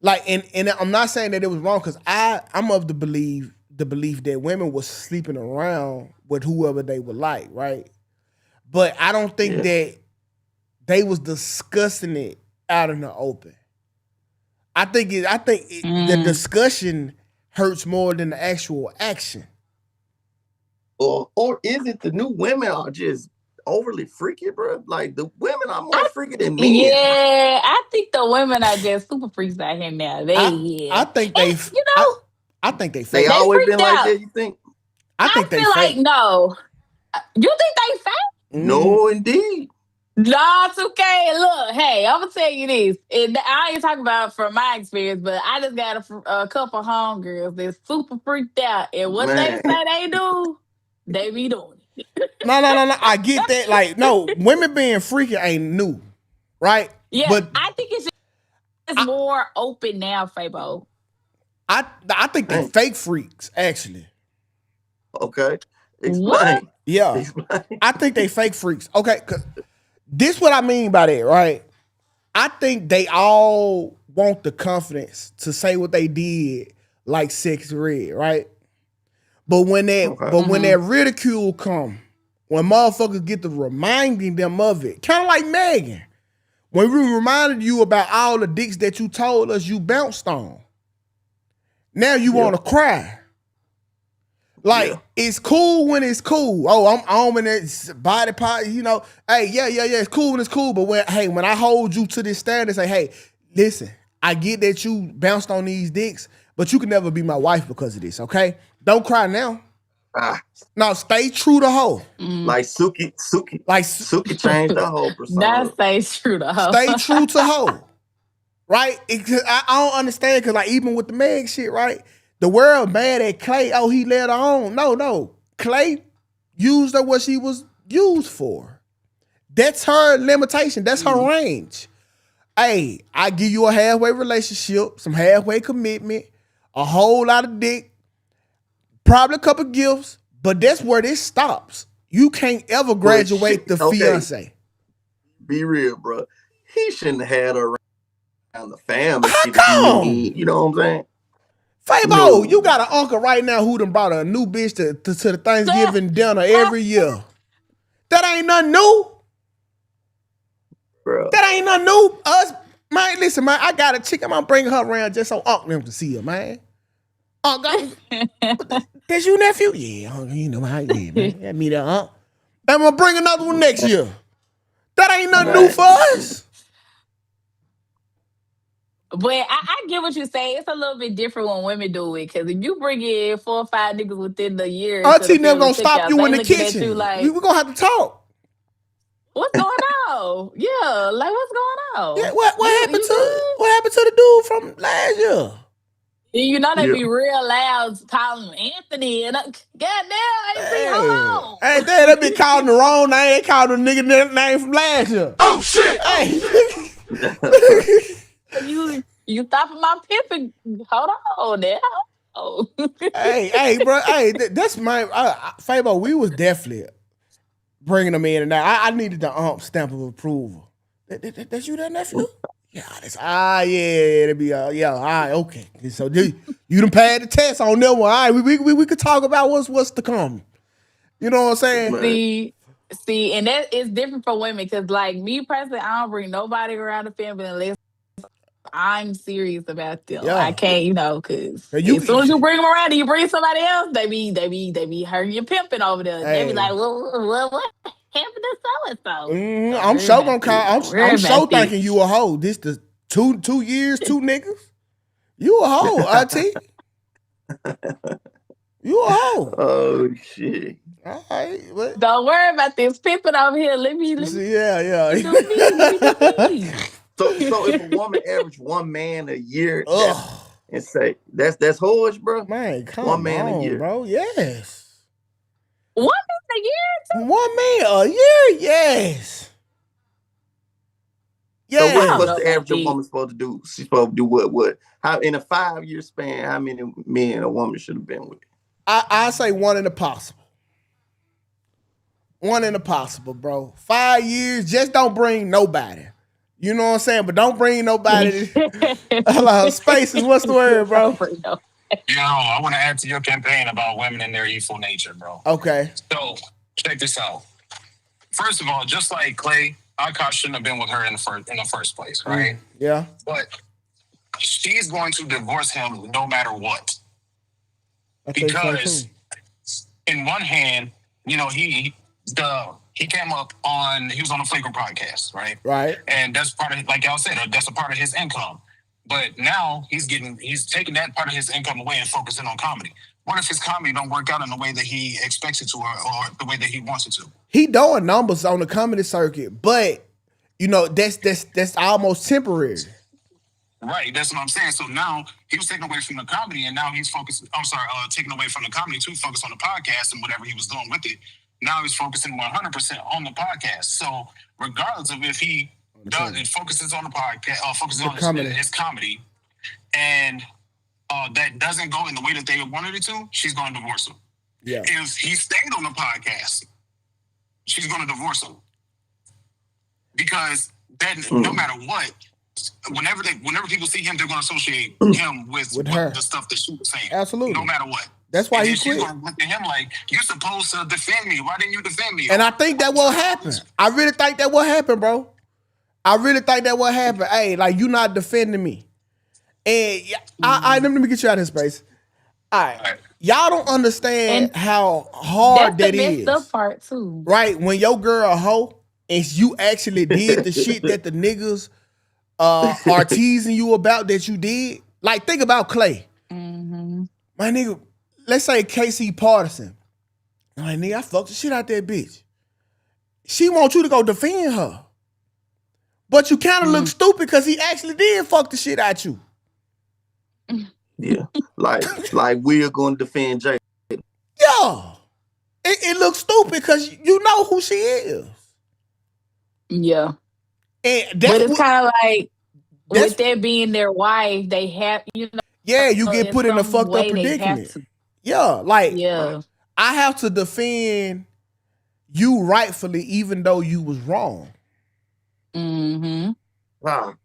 Like, and I'm not saying that it was wrong, because I'm of the belief that women was sleeping around with whoever they would like, right? But I don't think that they was discussing it out in the open. I think the discussion hurts more than the actual action. Or is it the new women are just overly freaky, bro? Like, the women are more freaky than men. Yeah, I think the women are just super freaks out here now. I think they, I think they fake. They always been like that, you think? I think they feel fake. like, no. You think they fake? No, indeed. Nah, 2K. Look, hey, I'm gonna tell you this. And I ain't talking about from my experience, but I just got a couple homegirls that's super freaked out, and what they say they do, they be doing it. No. I get that. Like, no, women being freaky ain't new, right? Yeah, but I think it's more open now, Fabo. I think they fake freaks, actually. Okay. Explain. What? Yeah. Explain. I think they fake freaks. Okay, cause this what I mean by that, right? I think they all want the confidence to say what they did like Sexy Red, right? But when that ridicule come, when motherfuckers get to reminding them of it, kind of like Megan, when we reminded you about all the dicks that you told us you bounced on, now you want to cry. Like, it's cool when it's cool. Oh, I'm on in this body part, you know. Hey, yeah, it's cool when it's cool. But when I hold you to this standard and say, hey, listen, I get that you bounced on these dicks, but you can never be my wife because of this, okay? Don't cry now. No, stay true to hoe. Like Suki changed the whole persona. That stays true to hoe. Stay true to hoe. Right? I don't understand, because like even with the Meg shit, right? The world mad at Clay. Oh, he let her on. No. Clay used her what she was used for. That's her limitation. That's her range. Hey, I give you a halfway relationship, some halfway commitment, a whole lot of dick, probably a couple gifts, but that's where this stops. You can't ever graduate the fiance. Be real, bro. He shouldn't have had her around the family. You know what I'm saying? Fabo, you got an uncle right now who done brought a new bitch to the Thanksgiving dinner every year. That ain't nothing new. Bro. That ain't nothing new. Man, listen, man, I got a chick. I'm gonna bring her around just so Uncle them to see her, man. Uncle, that's your nephew? Yeah, Uncle, you know how you man. That me there, I'm gonna bring another one next year. That ain't nothing new for us. But I get what you're saying. It's a little bit different when women do it. Because if you bring in 4 or 5 niggas within the year, Auntie never gonna stop you in the kitchen. We're gonna have to talk. What's going on? Yeah, like what's going on? Yeah, what happened to the dude from last year? You know they be real loud calling him Anthony and goddamn, ain't seen how long. Hey, they be calling the wrong name. They called the nigga name from last year. Oh shit! Hey. You stopping my pimping. Hold on now. Oh. hey, bro. Hey, that's my Fabo. We was definitely bringing them in, and I needed the stamp of approval. That's you, that nephew? Yeah, that's it'll be all right, okay. So you done passed the test on that one. All right, we could talk about what's to come. You know what I'm saying? See, and that is different for women because, like me personally, I don't bring nobody around the family unless I'm serious about them. Yeah. I can't, because as soon as you bring them around and you bring somebody else, they be hurting your pimping over there. Hey. They be like, well, what happened to so-and-so? I'm sure gonna call. I'm so thinking you a hoe. This the 2 years, 2 niggas. You a hoe, auntie. You a hoe. Oh shit. All right, what? Don't worry about this pimping over here. Let me yeah. do me. So if a woman average one man a year and say that's whorish, bro. Man, come one man on, a year, bro. Yes. 1 man a year? 1 man a year? Yes. Yeah. So what's the average woman supposed to do? She's supposed to do what? How in a 5-year span? How many men a woman should have been with? I say 1 in a possible. 1 in a possible, bro. 5 years, just don't bring nobody. You know what I'm saying? But don't bring nobody. Spaces, what's the word, bro? Yo, I want to add to your campaign about women and their evil nature, bro. Okay. So, check this out. First of all, just like Clay, Akaash shouldn't have been with her in the first place, right? Yeah. But she's going to divorce him no matter what. Because in one hand, he came up he was on the Flagrant podcast, right? Right. And that's part of, like y'all said, that's a part of his income. But now he's taking that part of his income away and focusing on comedy. What if his comedy don't work out in the way that he expects it to or the way that he wants it to? He doing numbers on the comedy circuit, but that's almost temporary. Right, that's what I'm saying. So now he was taken away from the comedy and now he's taken away from the comedy to focus on the podcast and whatever he was doing with it. Now he's focusing 100% on the podcast. So regardless of if he focuses on the podcast, focuses on his comedy, and that doesn't go in the way that they wanted it to, she's going to divorce him. Yeah. If he stayed on the podcast, she's going to divorce him. Because then, no matter what, whenever people see him, they're going to associate him with her. The stuff that she was saying. Absolutely. No matter what. That's why he quit. She's going to look at him like, you're supposed to defend me. Why didn't you defend me? And I think that will happen. I really think that will happen, bro. I really think that will happen. Hey, like, you not defending me. And let me get you out of this space. All right. Y'all don't understand how hard that is. That's the messed up part, too. Right? When your girl a hoe and you actually did the shit that the niggas are teasing you about that you did. Like, think about Clay. Mm-hmm. My nigga, let's say Casey Partisan. I'm like, nigga, I fucked the shit out that bitch. She wants you to go defend her. But you kind of look stupid because he actually did fuck the shit out you. Yeah. like we're going to defend Jay. Yeah. It looks stupid because you know who she is. Yeah. And but it's kind of like, with that being their wife, they have, you know. Yeah, you get put in a fucked up predicament. Yeah, like, I have to defend you rightfully even though you was wrong. Mm-hmm. Wow.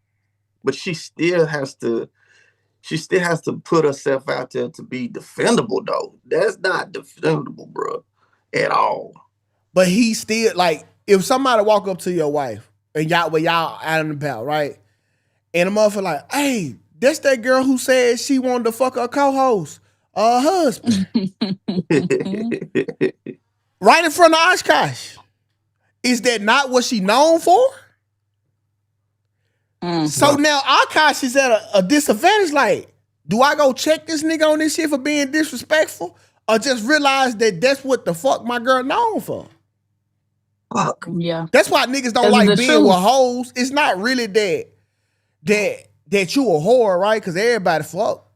But she still has to put herself out there to be defendable, though. That's not defendable, bro, at all. But he still, like, if somebody walk up to your wife and y'all out and about, right? And a motherfucker like, hey, that's that girl who said she wanted to fuck her co-host, husband. Right in front of Akaash. Is that not what she known for? So now Akaash is at a disadvantage. Like, do I go check this nigga on this shit for being disrespectful? Or just realize that that's what the fuck my girl known for? Fuck. Yeah. That's why niggas don't like being with hoes. It's not really that you a whore, right? Because everybody fuck.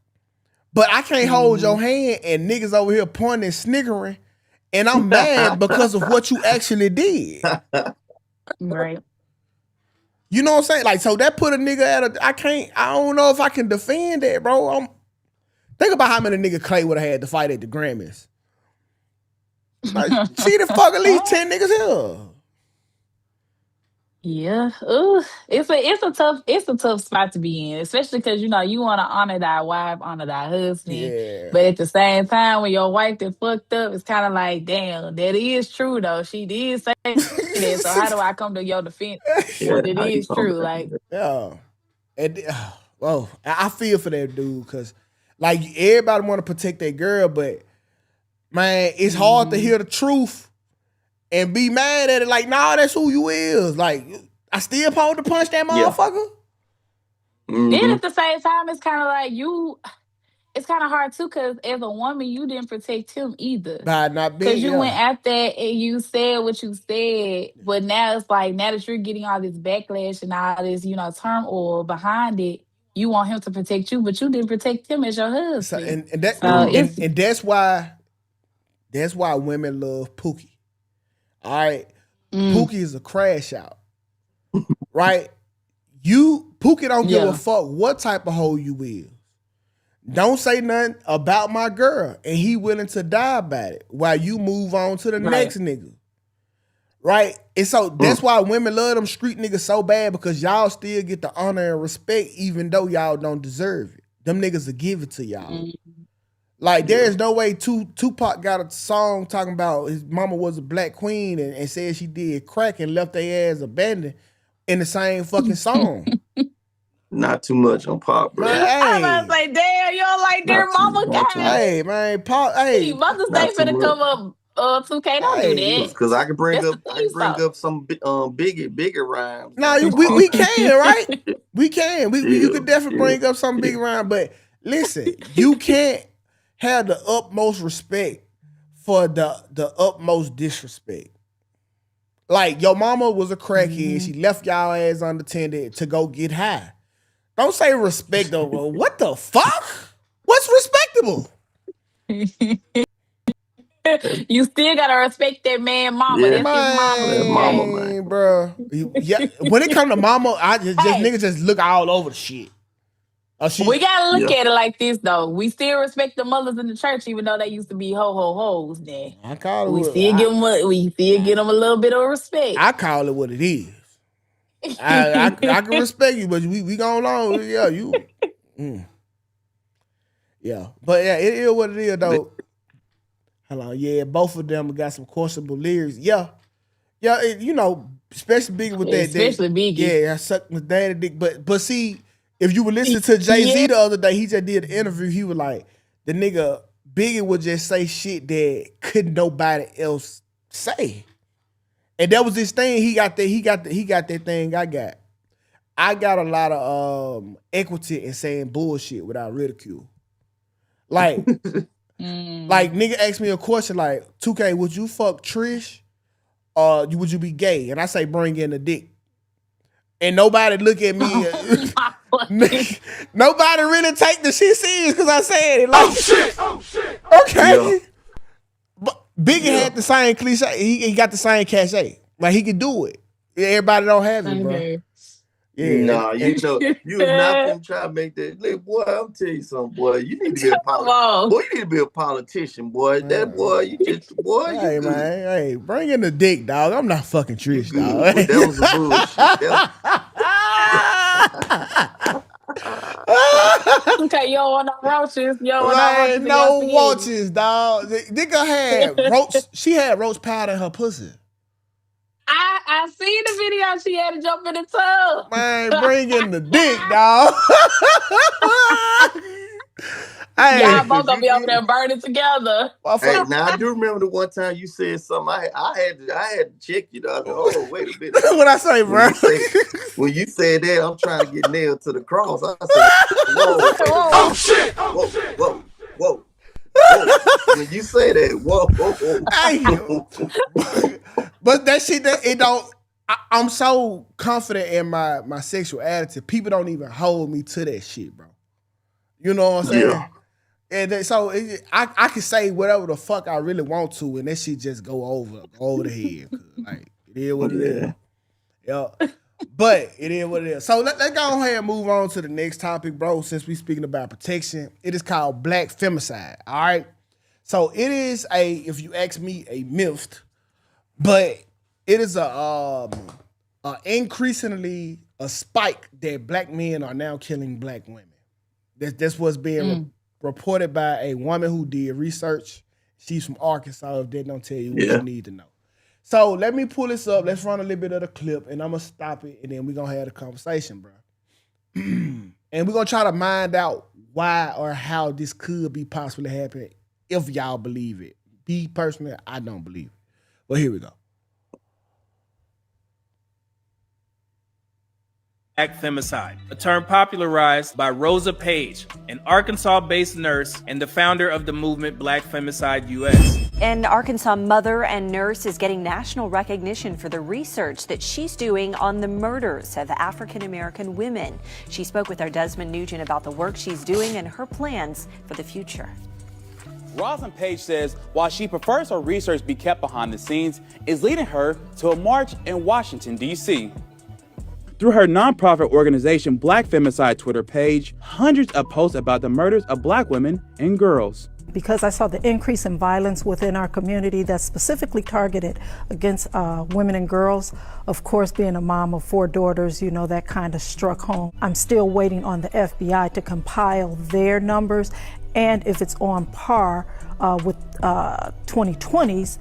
But I can't hold your hand and niggas over here pointing and sniggering. And I'm mad because of what you actually did. Right. You know what I'm saying? Like, so that put a nigga at I don't know if I can defend that, bro. Think about how many niggas Clay would have had to fight at the Grammys. Like, she the fuck at least 10 niggas here. Yeah. Ooh, it's a tough spot to be in, especially because you want to honor thy wife, honor thy husband. Yeah. But at the same time, when your wife is fucked up, it's kind of like, damn, that is true though. She did say that. So how do I come to your defense? But it is true. Like, yeah. And well, I feel for that dude because like everybody want to protect their girl, but man, it's hard to hear the truth. And be mad at it like, nah, that's who you is. Like, I still supposed to punch that motherfucker? Then at the same time, it's kind of like it's kind of hard too, because as a woman, you didn't protect him either. By not being, because you went out there and you said what you said, but now it's like, now that you're getting all this backlash and all this, turmoil behind it, you want him to protect you, but you didn't protect him as your husband. And that's why women love Pookie. All right, Pookie is a crash out, right? Pookie don't give a fuck what type of hoe you is. Don't say nothing about my girl, and he willing to die about it while you move on to the next nigga, right? And so that's why women love them street niggas so bad, because y'all still get the honor and respect even though y'all don't deserve it. Them niggas will give it to y'all. Like, there is no way Tupac got a song talking about his mama was a black queen and said she did crack and left their ass abandoned in the same fucking song. Not too much on Pop, bro. I was like, damn, you don't like their mama guy. Hey, man, Pop, hey. Mother's Day finna come up, Tukay, don't do that. Because I can bring up some bigger rhymes. No, we can, right? We can. You can definitely bring up some big rhyme, but listen, you can't have the utmost respect for the utmost disrespect. Like, your mama was a crackhead. She left y'all ass unattended to go get high. Don't say respect over. What the fuck? What's respectable? You still gotta respect that man mama. Yeah. That's his mama. Man, bro. Yeah. When it come to mama, niggas just look all over the shit. We gotta look at it like this though. We still respect the mothers in the church, even though they used to be hoes. Then we still give them a little bit of respect. I call it what it is. I can respect you, but we going on. Yeah, you. Yeah, but yeah, it is what it is though. Hello, yeah, both of them got some questionable lyrics. Yeah, you know, especially Biggie with that. Especially Biggie. Yeah, I sucked my daddy dick. But see, if you were listening to Jay-Z the other day, he just did an interview. He was like, the nigga Biggie would just say shit that couldn't nobody else say. And that was his thing. He got that thing I got. I got a lot of equity in saying bullshit without ridicule. Like, like nigga asked me a question like, Tukay, would you fuck Trish? Or would you be gay? And I say, bring in the dick. And nobody look at me. Nobody really take the shit serious because I said it. Like, oh shit. Okay. Yeah. But Biggie had the same cliche. He got the same cachet. Like he could do it. Everybody don't have it, bro. Yeah. Nah, you know, you was not gonna try to make that. Look, boy, I'm telling you something, boy. You need to be a politician. Boy, you need to be a politician, boy. That boy, you just boy. Hey, man, hey, bring in the dick, dog. I'm not fucking Trish, dog. That was a bullshit. Okay, you don't want no roaches. You don't want no roaches, dog. Nigga had roach. She had roach powder in her pussy. I seen the video. She had to jump in the tub. Man, bring in the dick, dog. Hey, y'all both gonna be over there burning together. Hey, now I do remember the one time you said something. I had to check you. Though. Oh, wait a minute. What I say, bro? When you said that, I'm trying to get nailed to the cross. I said, whoa, oh shit, whoa. When you say that, whoa. But that shit, it don't. I'm so confident in my sexuality. People don't even hold me to that shit, bro. You know what I'm saying? Yeah. And I can say whatever the fuck I really want to, and that shit just go over the head. Like it is what it is. Yeah. But it is what it is. So let's go ahead and move on to the next topic, bro. Since we speaking about protection, it is called black femicide. All right. So it is if you ask me, a myth, but it is a increasingly a spike that black men are now killing black women. That's what's being reported by a woman who did research. She's from Arkansas. If that don't tell you what you need to know. So let me pull this up. Let's run a little bit of the clip, and I'm going to stop it, and then we're going to have a conversation, bro. And we're going to try to find out why or how this could be possibly happening if y'all believe it. Me, personally, I don't believe it. But here we go. Black femicide, a term popularized by Rosa Page, an Arkansas-based nurse and the founder of the movement Black Femicide US. An Arkansas mother and nurse is getting national recognition for the research that she's doing on the murders of African-American women. She spoke with our Desmond Nugent about the work she's doing and her plans for the future. Rosalyn Page says while she prefers her research be kept behind the scenes, is leading her to a march in Washington, D.C. Through her nonprofit organization Black Femicide Twitter page, hundreds of posts about the murders of black women and girls. Because I saw the increase in violence within our community that's specifically targeted against women and girls. Of course, being a mom of 4 daughters, you know, that kind of struck home. I'm still waiting on the FBI to compile their numbers, and if it's on par with 2020's,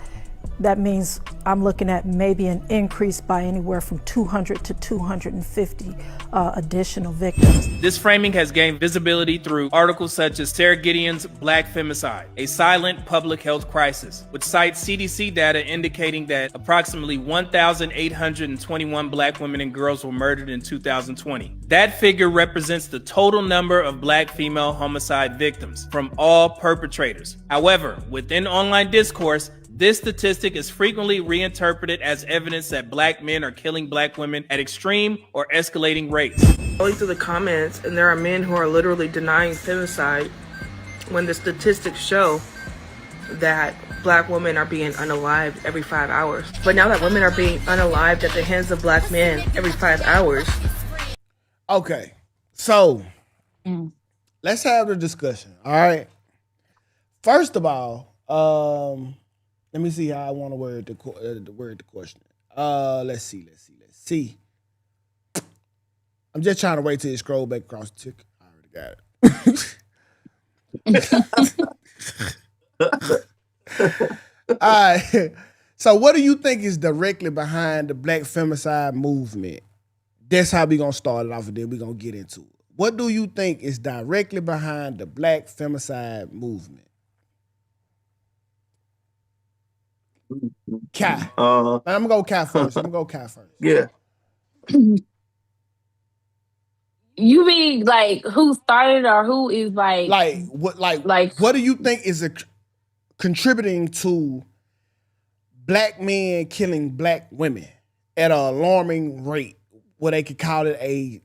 that means I'm looking at maybe an increase by anywhere from 200 to 250 additional victims. This framing has gained visibility through articles such as Sarah Gideon's Black Femicide, a silent public health crisis, which cites CDC data indicating that approximately 1,821 black women and girls were murdered in 2020. That figure represents the total number of black female homicide victims from all perpetrators. However, within online discourse, this statistic is frequently reinterpreted as evidence that black men are killing black women at extreme or escalating rates. Going through the comments, and there are men who are literally denying femicide when the statistics show that black women are being unalived every 5 hours. But now that women are being unalived at the hands of black men every 5 hours. Okay, so Let's have the discussion. All right. First of all, let me see how I want to word the question. Let's see. I'm just trying to wait till you scroll back across the ticket. I already got it. All right. So what do you think is directly behind the black femicide movement? That's how we gonna start it off, and then we gonna get into it. What do you think is directly behind the black femicide movement? Kai. I'm gonna go Kai first. Yeah. You mean like who started or who is like what do you think is contributing to black men killing black women at an alarming rate? What they could call it a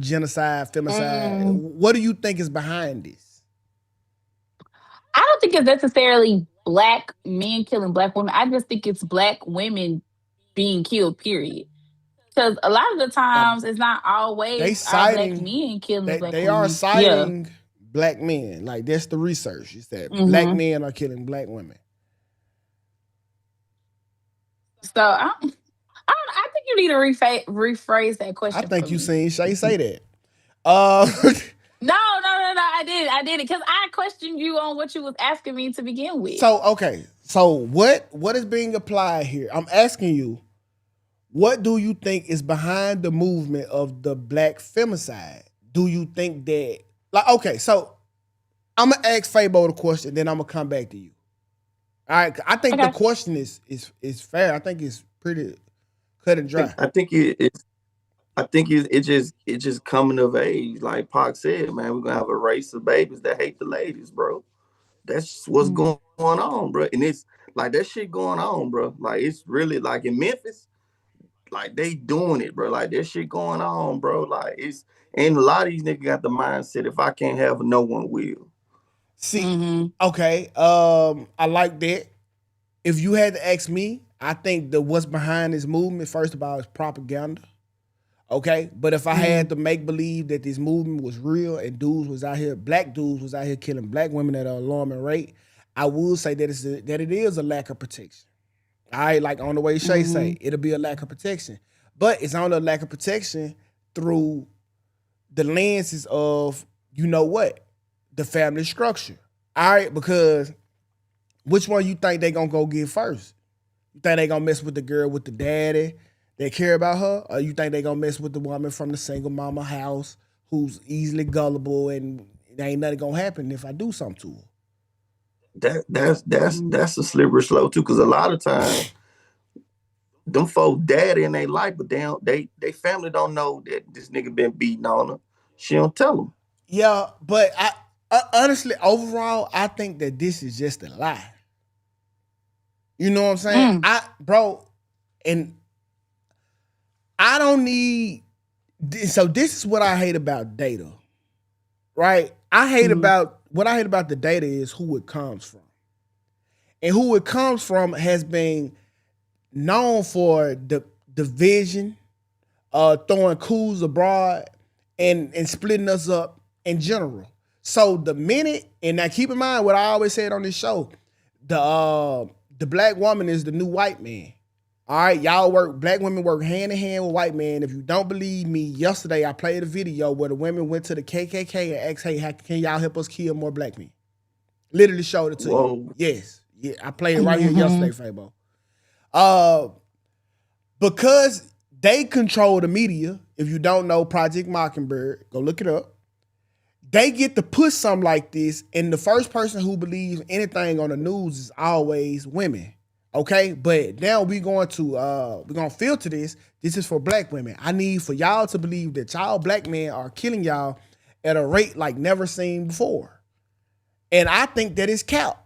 genocide, femicide. What do you think is behind this? I don't think it's necessarily black men killing black women. I just think it's black women being killed, period. Because a lot of the times it's not always black men killing black women. They are citing black men. Like, that's the research. It said black men are killing black women. So I think you need to rephrase that question. I think you seen Shay say that. No, I did it because I questioned you on what you was asking me to begin with. So okay, so what is being applied here? I'm asking you, what do you think is behind the movement of the black femicide? Do you think that, like, okay, so I'm gonna ask Fabo the question, then I'm gonna come back to you. All right, I think the question is fair. I think it's pretty cut and dry. I think it's just coming of age. Like Pac said, man, we're gonna have a race of babies that hate the ladies, bro. That's what's going on, bro. And it's like that shit going on, bro. Like, it's really like in Memphis, like they doing it, bro. Like that shit going on, bro. Like and a lot of these niggas got the mindset, if I can't have, no one will. See, okay, I like that. If you had to ask me, I think that what's behind this movement, first of all, is propaganda. Okay, but if I had to make believe that this movement was real and black dudes was out here killing black women at an alarming rate, I would say that it is a lack of protection. All right, like on the way Shay say, it'll be a lack of protection. But it's only a lack of protection through the lenses of, you know what, the family structure. All right, because which one you think they gonna go get first? You think they gonna mess with the girl with the daddy that care about her? Or you think they gonna mess with the woman from the single mama house who's easily gullible and there ain't nothing gonna happen if I do something to her? That's a slippery slope too, because a lot of times them folks daddy in their life, but they family don't know that this nigga been beating on her. She don't tell them. Yeah, but I honestly, overall, I think that this is just a lie. You know what I'm saying? And I don't need. So this is what I hate about data, right? What I hate about the data is who it comes from, and who it comes from has been known for the division, throwing coups abroad, and splitting us up in general. So the minute, and now keep in mind what I always said on this show, the black woman is the new white man. All right, black women work hand in hand with white men. If you don't believe me, yesterday I played a video where the women went to the KKK and asked, hey, how can y'all help us kill more black men? Literally showed it to you. Yes. Yeah, I played it right here yesterday, Fabo. Because they control the media. If you don't know Project Mockingbird, go look it up. They get to push something like this, and the first person who believes anything on the news is always women. Okay, but now we're gonna filter this. This is for black women. I need for y'all to believe that y'all black men are killing y'all at a rate like never seen before. And I think that is cap.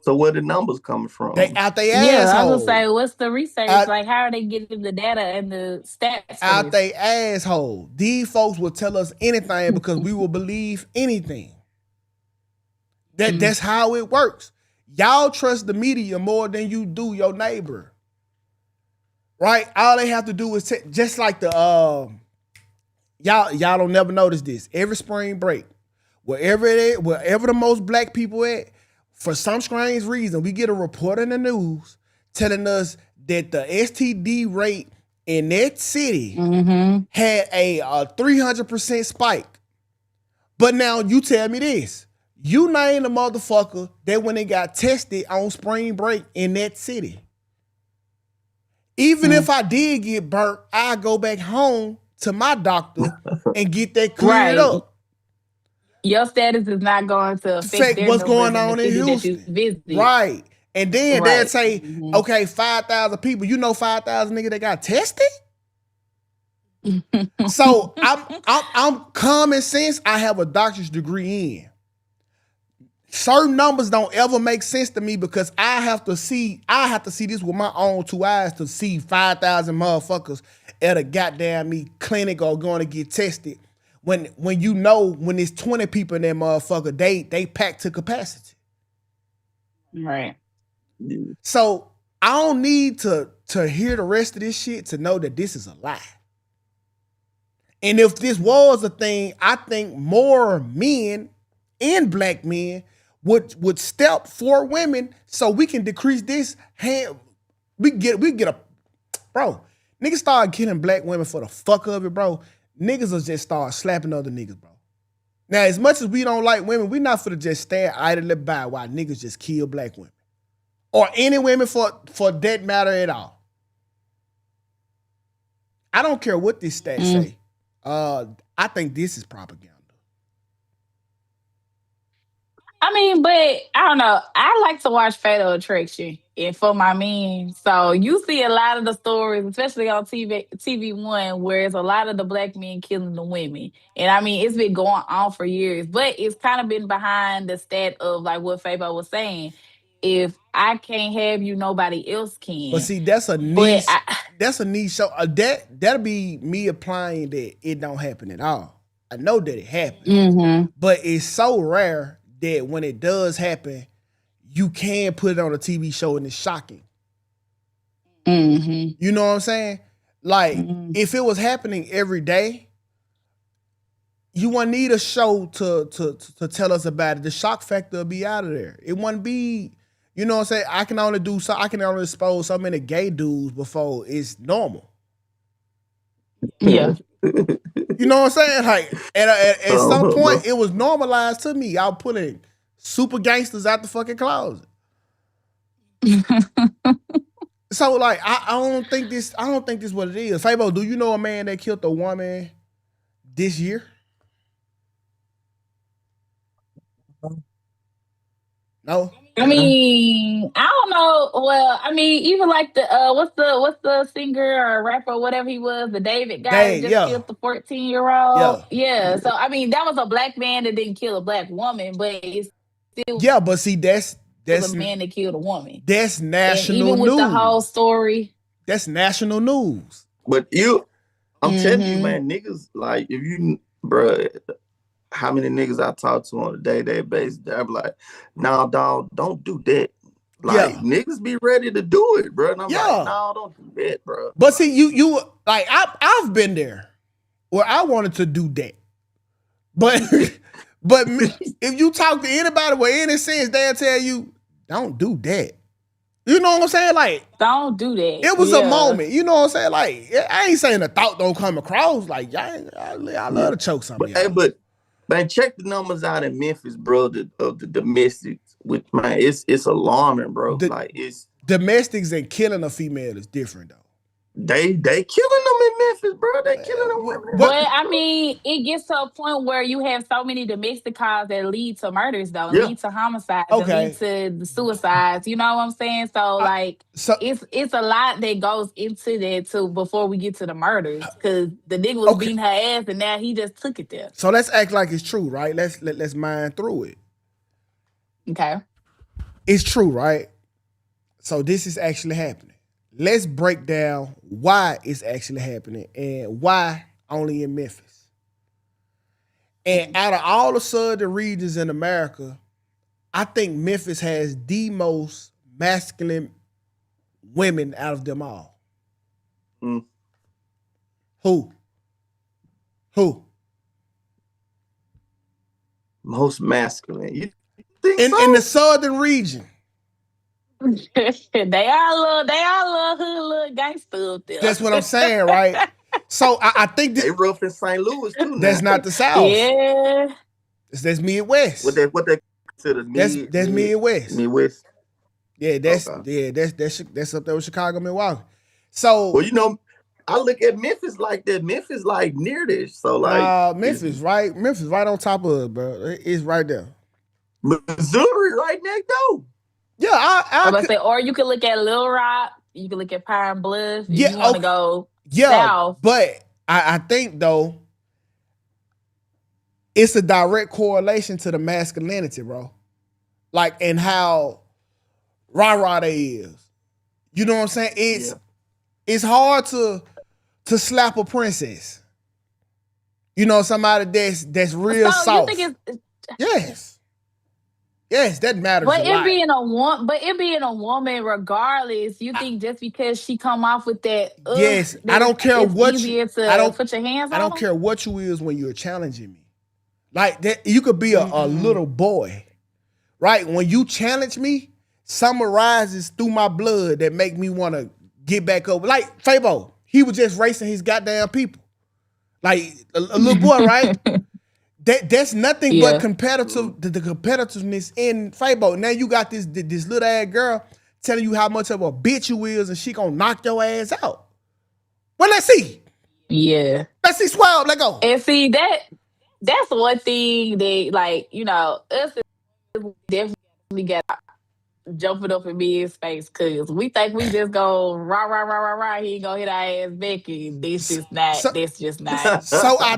So where the numbers coming from? They out their asshole. asshole. I was gonna say, what's the research? Like, how are they getting the data and the stats? Out their asshole. These folks will tell us anything because we will believe anything. That's how it works. Y'all trust the media more than you do your neighbor. right? All they have to do is just like the y'all don't never notice this. Every spring break, wherever the most black people at, for some strange reason, we get a report in the news telling us that the STD rate in that city had a 300% spike. But now you tell me this. You name the motherfucker that when they got tested on spring break in that city. Even if I did get burnt, I go back home to my doctor and get that cleared up. Your status is not going to affect what's going on in Houston. Right. And then they'll say, okay, 5,000 people. You know 5,000 niggas that got tested? So I'm common sense. I have a doctor's degree in. Certain numbers don't ever make sense to me because I have to see this with my own two eyes to see 5,000 motherfuckers at a goddamn clinic or going to get tested. When you know when there's 20 people in that motherfucker, they pack to capacity. Right. So I don't need to hear the rest of this shit to know that this is a lie. And if this was a thing, I think more men and black men would step for women so we can decrease this hand. We get a bro. Niggas start killing black women for the fuck of it, bro. Niggas will just start slapping other niggas, bro. Now, as much as we don't like women, we not finna just stand idly by while niggas just kill black women. Or any women for that matter at all. I don't care what this stat say. I think this is propaganda. I mean, but I don't know. I like to watch Fatal Attraction and for my men. So you see a lot of the stories, especially on TV1, where it's a lot of the black men killing the women. And I mean, it's been going on for years, but it's kind of been behind the stat of like what Fabo was saying. If I can't have you, nobody else can. But see, that's a niche. That's a niche show. That'll be me applying that it don't happen at all. I know that it happens, but it's so rare that when it does happen, you can put it on a TV show and it's shocking. You know what I'm saying? Like, if it was happening every day, you wouldn't need a show to tell us about it. The shock factor will be out of there. It wouldn't be, you know what I'm saying? I can only expose so many gay dudes before it's normal. Yeah. You know what I'm saying? Like, at some point, it was normalized to me. Y'all putting super gangsters out the fucking closet. So, like, I don't think this what it is. Fabo, do you know a man that killed a woman this year? No. I mean, I don't know. Well, I mean, even like the what's the singer or rapper or whatever he was, the David guy that just killed the 14-year-old. Yeah. So I mean, that was a black man that didn't kill a black woman, but it's still but see, that's a man that killed a woman. That's national even news. With the whole story. That's national news. But I'm telling you, man, niggas, like, if you, bruh, how many niggas I talk to on a day-to-day basis, they're like, nah, dog, don't do that. Like, niggas be ready to do it, bro. And I'm like, no, don't do that, bro. But see, you like, I've been there where I wanted to do that. But if you talk to anybody with any sense, they'll tell you, don't do that. You know what I'm saying? Like, don't do that. It was a moment. You know what I'm saying? Like, I ain't saying the thought don't come across. Like, I love to choke somebody. Hey, but man, check the numbers out in Memphis, bro. Of the domestics, which, man, it's alarming, bro. Like, it's domestics and killing a female is different though. They killing them in Memphis, bro. They killing them women. But I mean, it gets to a point where you have so many domestic causes that lead to murders, though, lead to homicides, that lead to the suicides. You know what I'm saying? So it's a lot that goes into that too before we get to the murders, because the nigga was beating her ass and now he just took it there. So let's act like it's true, right? Let's mine through it. Okay, it's true, right? So this is actually happening. Let's break down why it's actually happening and why only in Memphis. And out of all the southern regions in America, I think Memphis has the most masculine women out of them all. Who? Most masculine. You think in the southern region? they are a little hood, little gangster up there. That's what I'm saying, right? So I think they rough in St. Louis too. That's not the South. Yeah, that's Midwest. What they consider that's Midwest. Midwest. Yeah, that's up there with Chicago, Milwaukee. So well, you know, I look at Memphis like that. Memphis like near this. So like Memphis right on top of it, bro. It's right there. Missouri right next door. Yeah, I was say, or you can look at Little Rock. You can look at Pine Bluff. If you want to go south. But I think though, it's a direct correlation to the masculinity, bro. Like, and how rah-rah they is. You know what I'm saying? It's hard to slap a princess. You know, somebody that's real soft. You think Yes, that matters. But a lot. it being a woman, regardless, you think just because she come off with that, yes, I don't care what you. I don't put your hands. I don't care what you is when you're challenging me. Like that, you could be a little boy, right? When you challenge me, something rises through my blood that make me want to get back up. Like Fabo, he was just racing his goddamn people, like a little boy, right? That's nothing but competitive. The competitiveness in Fabo. Now you got this little ass girl telling you how much of a bitch you is, and she gonna knock your ass out. Well, let's see. Yeah, let's see. Swell. Let go. And see that's one thing they like. You know, us definitely got jumping up in his face because we think we just go rah. He gonna hit our ass back, and this is not. That's just not. So I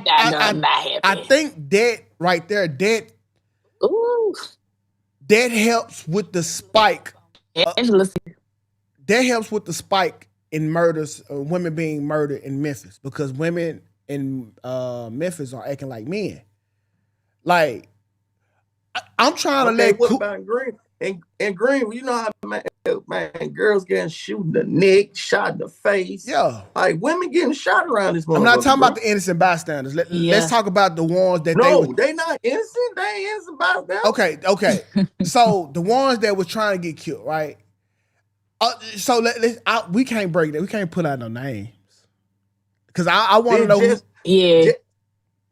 think that right there, that helps with the spike. That helps with the spike in murders, women being murdered in Memphis, because women in Memphis are acting like men. Like I'm trying to let. What about Green? And Green, you know how man, girls getting shot in the neck, shot in the face. Yeah, like women getting shot around this moment. I'm not talking about the innocent bystanders. Let's talk about the ones that they not innocent. They ain't innocent bystanders. Okay. So the ones that was trying to get killed, right? So we can't break that. We can't put out no names because I want to know.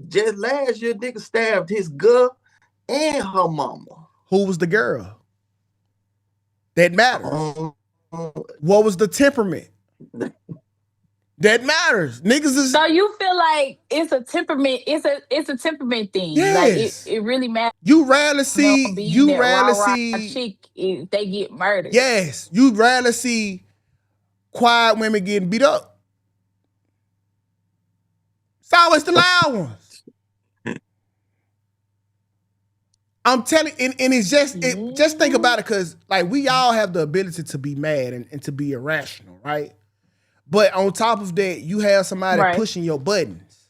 Just last year, nigga stabbed his girl and her mama. Who was the girl? That matters. What was the temperament? That matters. Niggas is. So you feel like it's a temperament. It's a temperament thing. Yes. Like it really matters. You rarely see. Chick if they get murdered. Yes. You rarely see quiet women getting beat up. It's always the loud ones. I'm telling you, and it's just just think about it, because like we all have the ability to be mad and to be irrational, right? But on top of that, you have somebody pushing your buttons.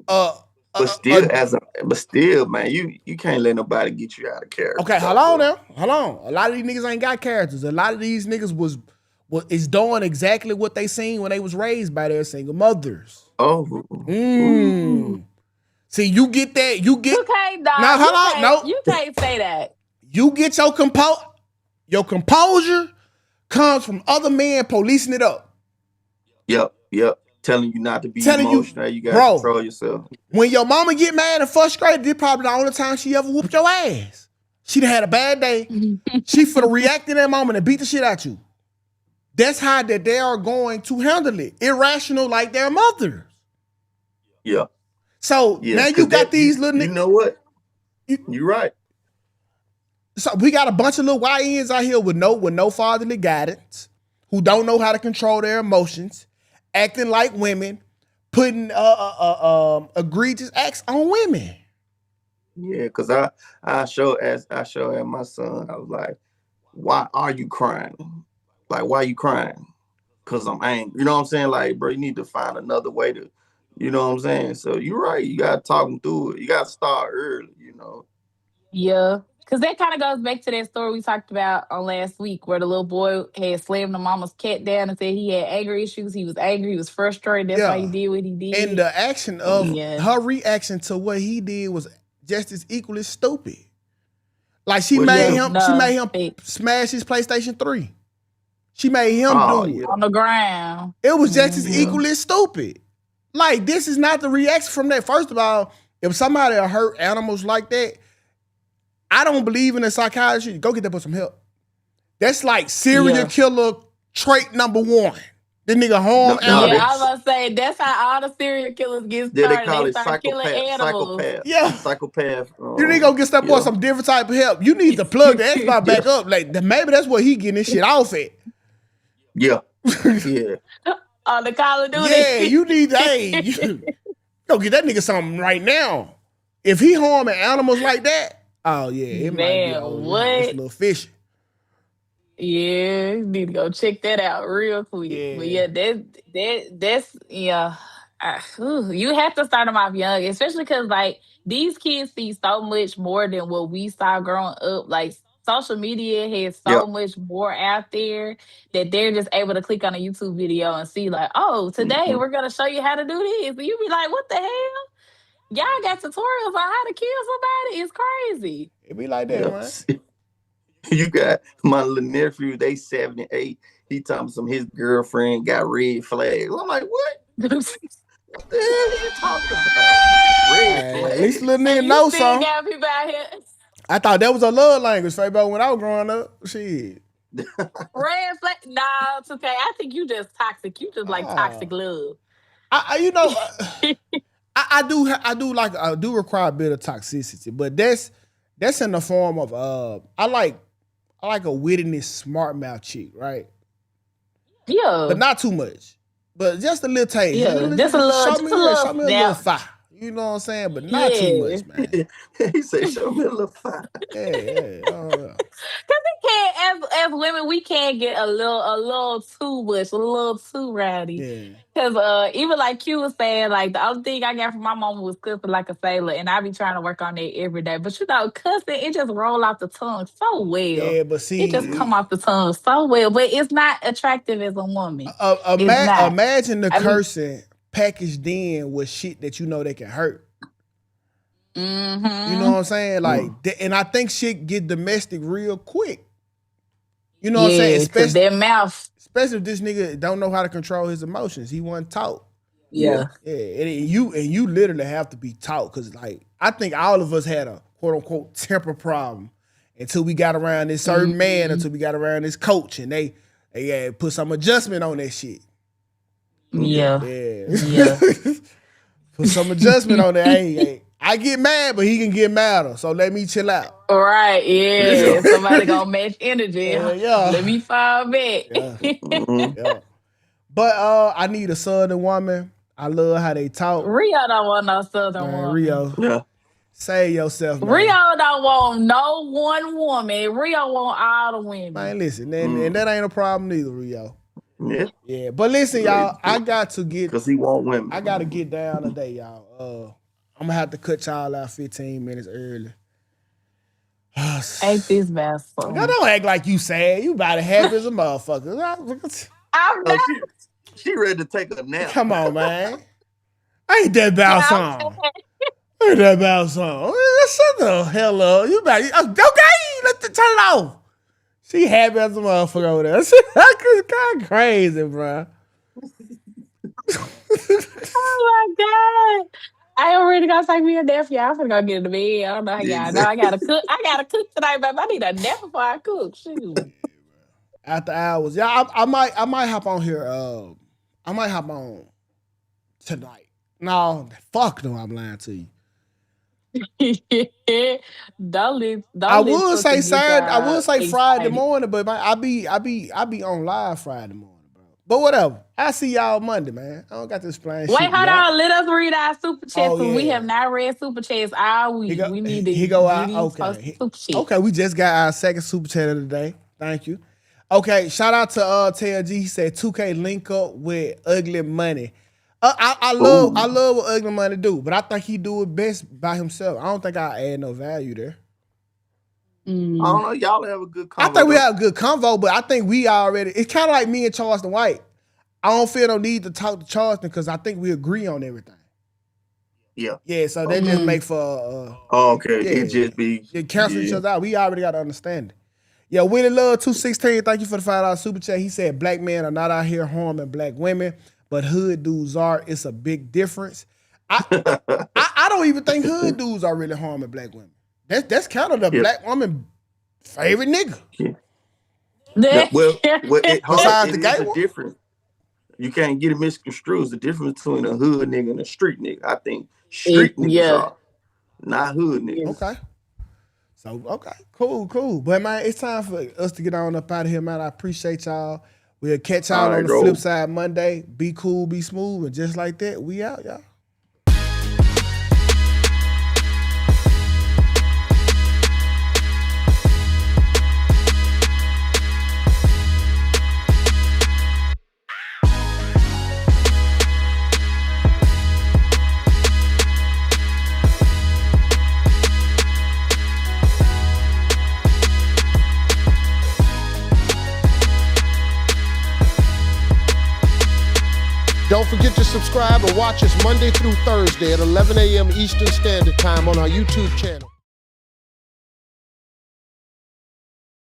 But still, man, you can't let nobody get you out of character. Okay, hold on. A lot of these niggas ain't got characters. A lot of these niggas is doing exactly what they seen when they was raised by their single mothers. Oh. See, you get that. You get. Okay, dog. Now, hold on. No, you can't say that. You get your composure comes from other men policing it up. Yep. Telling you not to be emotional. You gotta control yourself. When your mama get mad and frustrated, this probably the only time she ever whooped your ass. She done had a bad day. She finna react in that moment and beat the shit out you. That's how that they are going to handle it. Irrational like their mothers. Yeah. So now you got these little niggas. You know what? You're right. So we got a bunch of little YNs out here with no fatherly guidance, who don't know how to control their emotions, acting like women, putting egregious acts on women. Yeah, because I showed my son, I was like, why are you crying? Like, why are you crying? Because I'm angry. You know what I'm saying? Like, bro, you need to find another way to. You know what I'm saying? So you're right. You got to talk them through it. You got to start early, you know? Yeah. Because that kind of goes back to that story we talked about on last week where the little boy had slammed the mama's cat down and said he had anger issues. He was angry. He was frustrated. That's why he did what he did. And the action of her reaction to what he did was just as equally stupid. Like she made him smash his PlayStation 3. She made him do it. On the ground. It was just as equally stupid. Like, this is not the reaction from that. First of all, if somebody hurt animals like that, I don't believe in a psychiatrist. Go get that for some help. That's like serial killer trait number 1. The nigga harm animals. Yeah, I was about to say, that's how all the serial killers get started. They call it start killing animals. Psychopath. You need to go get that boy some different type of help. You need to plug the Xbox back up. Like, maybe that's what he getting this shit off at. Yeah. On the Call of Duty. Yeah, you need go get that nigga something right now. If he harming animals like that, oh yeah, it might be a little fishy. Yeah, you need to go check that out real quick. Yeah. But that's you have to start them off young, especially because like these kids see so much more than what we saw growing up. Like social media has so much more out there that they're just able to click on a YouTube video and see like, oh, today we're gonna show you how to do this. And you be like, what the hell? Y'all got tutorials on how to kill somebody. It's crazy. It be like that, man. You got my little nephew, they 7 and 8. He talking some his girlfriend got red flags. I'm like, what? What the hell are you talking about? Red flags. At least little nigga know something. Got people out here. I thought that was a love language, Fabo, when I was growing up. Shit. Red flag? Nah, it's okay. I think you just toxic. You just like toxic love. I do require a bit of toxicity, but that's in the form of I like a wittiness, smart mouth chick, right? Yeah, but not too much. But just a little taste. Yeah, just a little. Show me a little fire. You know what I'm saying? But not too much, man. He said, "Show me a little fire." Yeah. Because we can't, as women, we can't get a little too much, a little too rowdy. Because even like Q was saying, like the only thing I got from my mama was cussing like a sailor, and I be trying to work on that every day. But you know, cussing it just roll off the tongue so well. Yeah, but see, it just come off the tongue so well. But it's not attractive as a woman. Imagine the cursing packaged in with shit that you know they can hurt. Mm-hmm. You know what I'm saying? Like, and I think shit get domestic real quick. You know what I'm saying? Especially their mouth. Especially if this nigga don't know how to control his emotions. He wasn't taught. Yeah. And you literally have to be taught, because like I think all of us had a quote unquote temper problem until we got around this certain man, until we got around this coach, and they put some adjustment on that shit. Yeah. Put some adjustment on that. Hey, I get mad, but he can get madder. So let me chill out. All right, yeah. Somebody gonna match energy. Yeah. Let me fall back. Yeah. But I need a southern woman. I love how they talk. Rio don't want no southern woman. Rio. Save yourself, man. Rio don't want no one woman. Rio want all the women. Man, listen, and that ain't a problem either, Rio. Yeah. But listen, y'all, I got to get, because he want women. I got to get down today, y'all. I'm gonna have to cut y'all out 15 minutes early. Ain't this mess? Don't act like you sad. You about to happy as a motherfucker. I'm not. She ready to take a nap. Come on, man. Ain't that about song? Ain't that about song? Shut the hell up. You about okay? Let's turn it off. She happy as a motherfucker over there. That's kind of crazy, bro. Oh my god! I already got to take me a nap, y'all. I'm finna go get in the bed. I don't know how y'all know. I gotta cook. I gotta cook tonight, baby. I need a nap before I cook. Shoot. After hours, yeah. I might hop on here. I might hop on tonight. No, fuck no. I'm lying to you. I would say Saturday. I would say Friday morning, but I be on live Friday morning, bro. But whatever. I see y'all Monday, man. I don't got to explain. Wait, hold on. Let us read our super chats. We have not read super chats all week. We need to. He go out. Okay. Okay. We just got our second super chat of the day. Thank you. Okay. Shout out to TLG. He said 2K link up with Ugly Money. I love what Ugly Money do, but I think he do it best by himself. I don't think I add no value there. I don't know. Y'all have a good convo. I think we have a good convo, but I think we already. It's kind of like me and Charleston White. I don't feel no need to talk to Charleston because I think we agree on everything. Yeah. Yeah. So that just make for. Okay. Yeah, It just be. You cancel each other out. We already got to understand it. Yeah, Willie Love 216. Thank you for the $5 super chat. He said black men are not out here harming black women, but hood dudes are. It's a big difference. I don't even think hood dudes are really harming black women. That's kind of the black woman favorite nigga. Yeah. Well, besides the gay one, difference. You can't get it misconstrued. It's the difference between a hood nigga and a street nigga. I think street niggas are, not hood niggas. Okay. So, okay, cool. But, man, it's time for us to get on up out of here, man. I appreciate y'all. We'll catch y'all on the flip side Monday. Be cool, be smooth, and just like that, we out, y'all. Don't forget to subscribe and watch us Monday through Thursday at 11 a.m. Eastern Standard Time on our YouTube channel.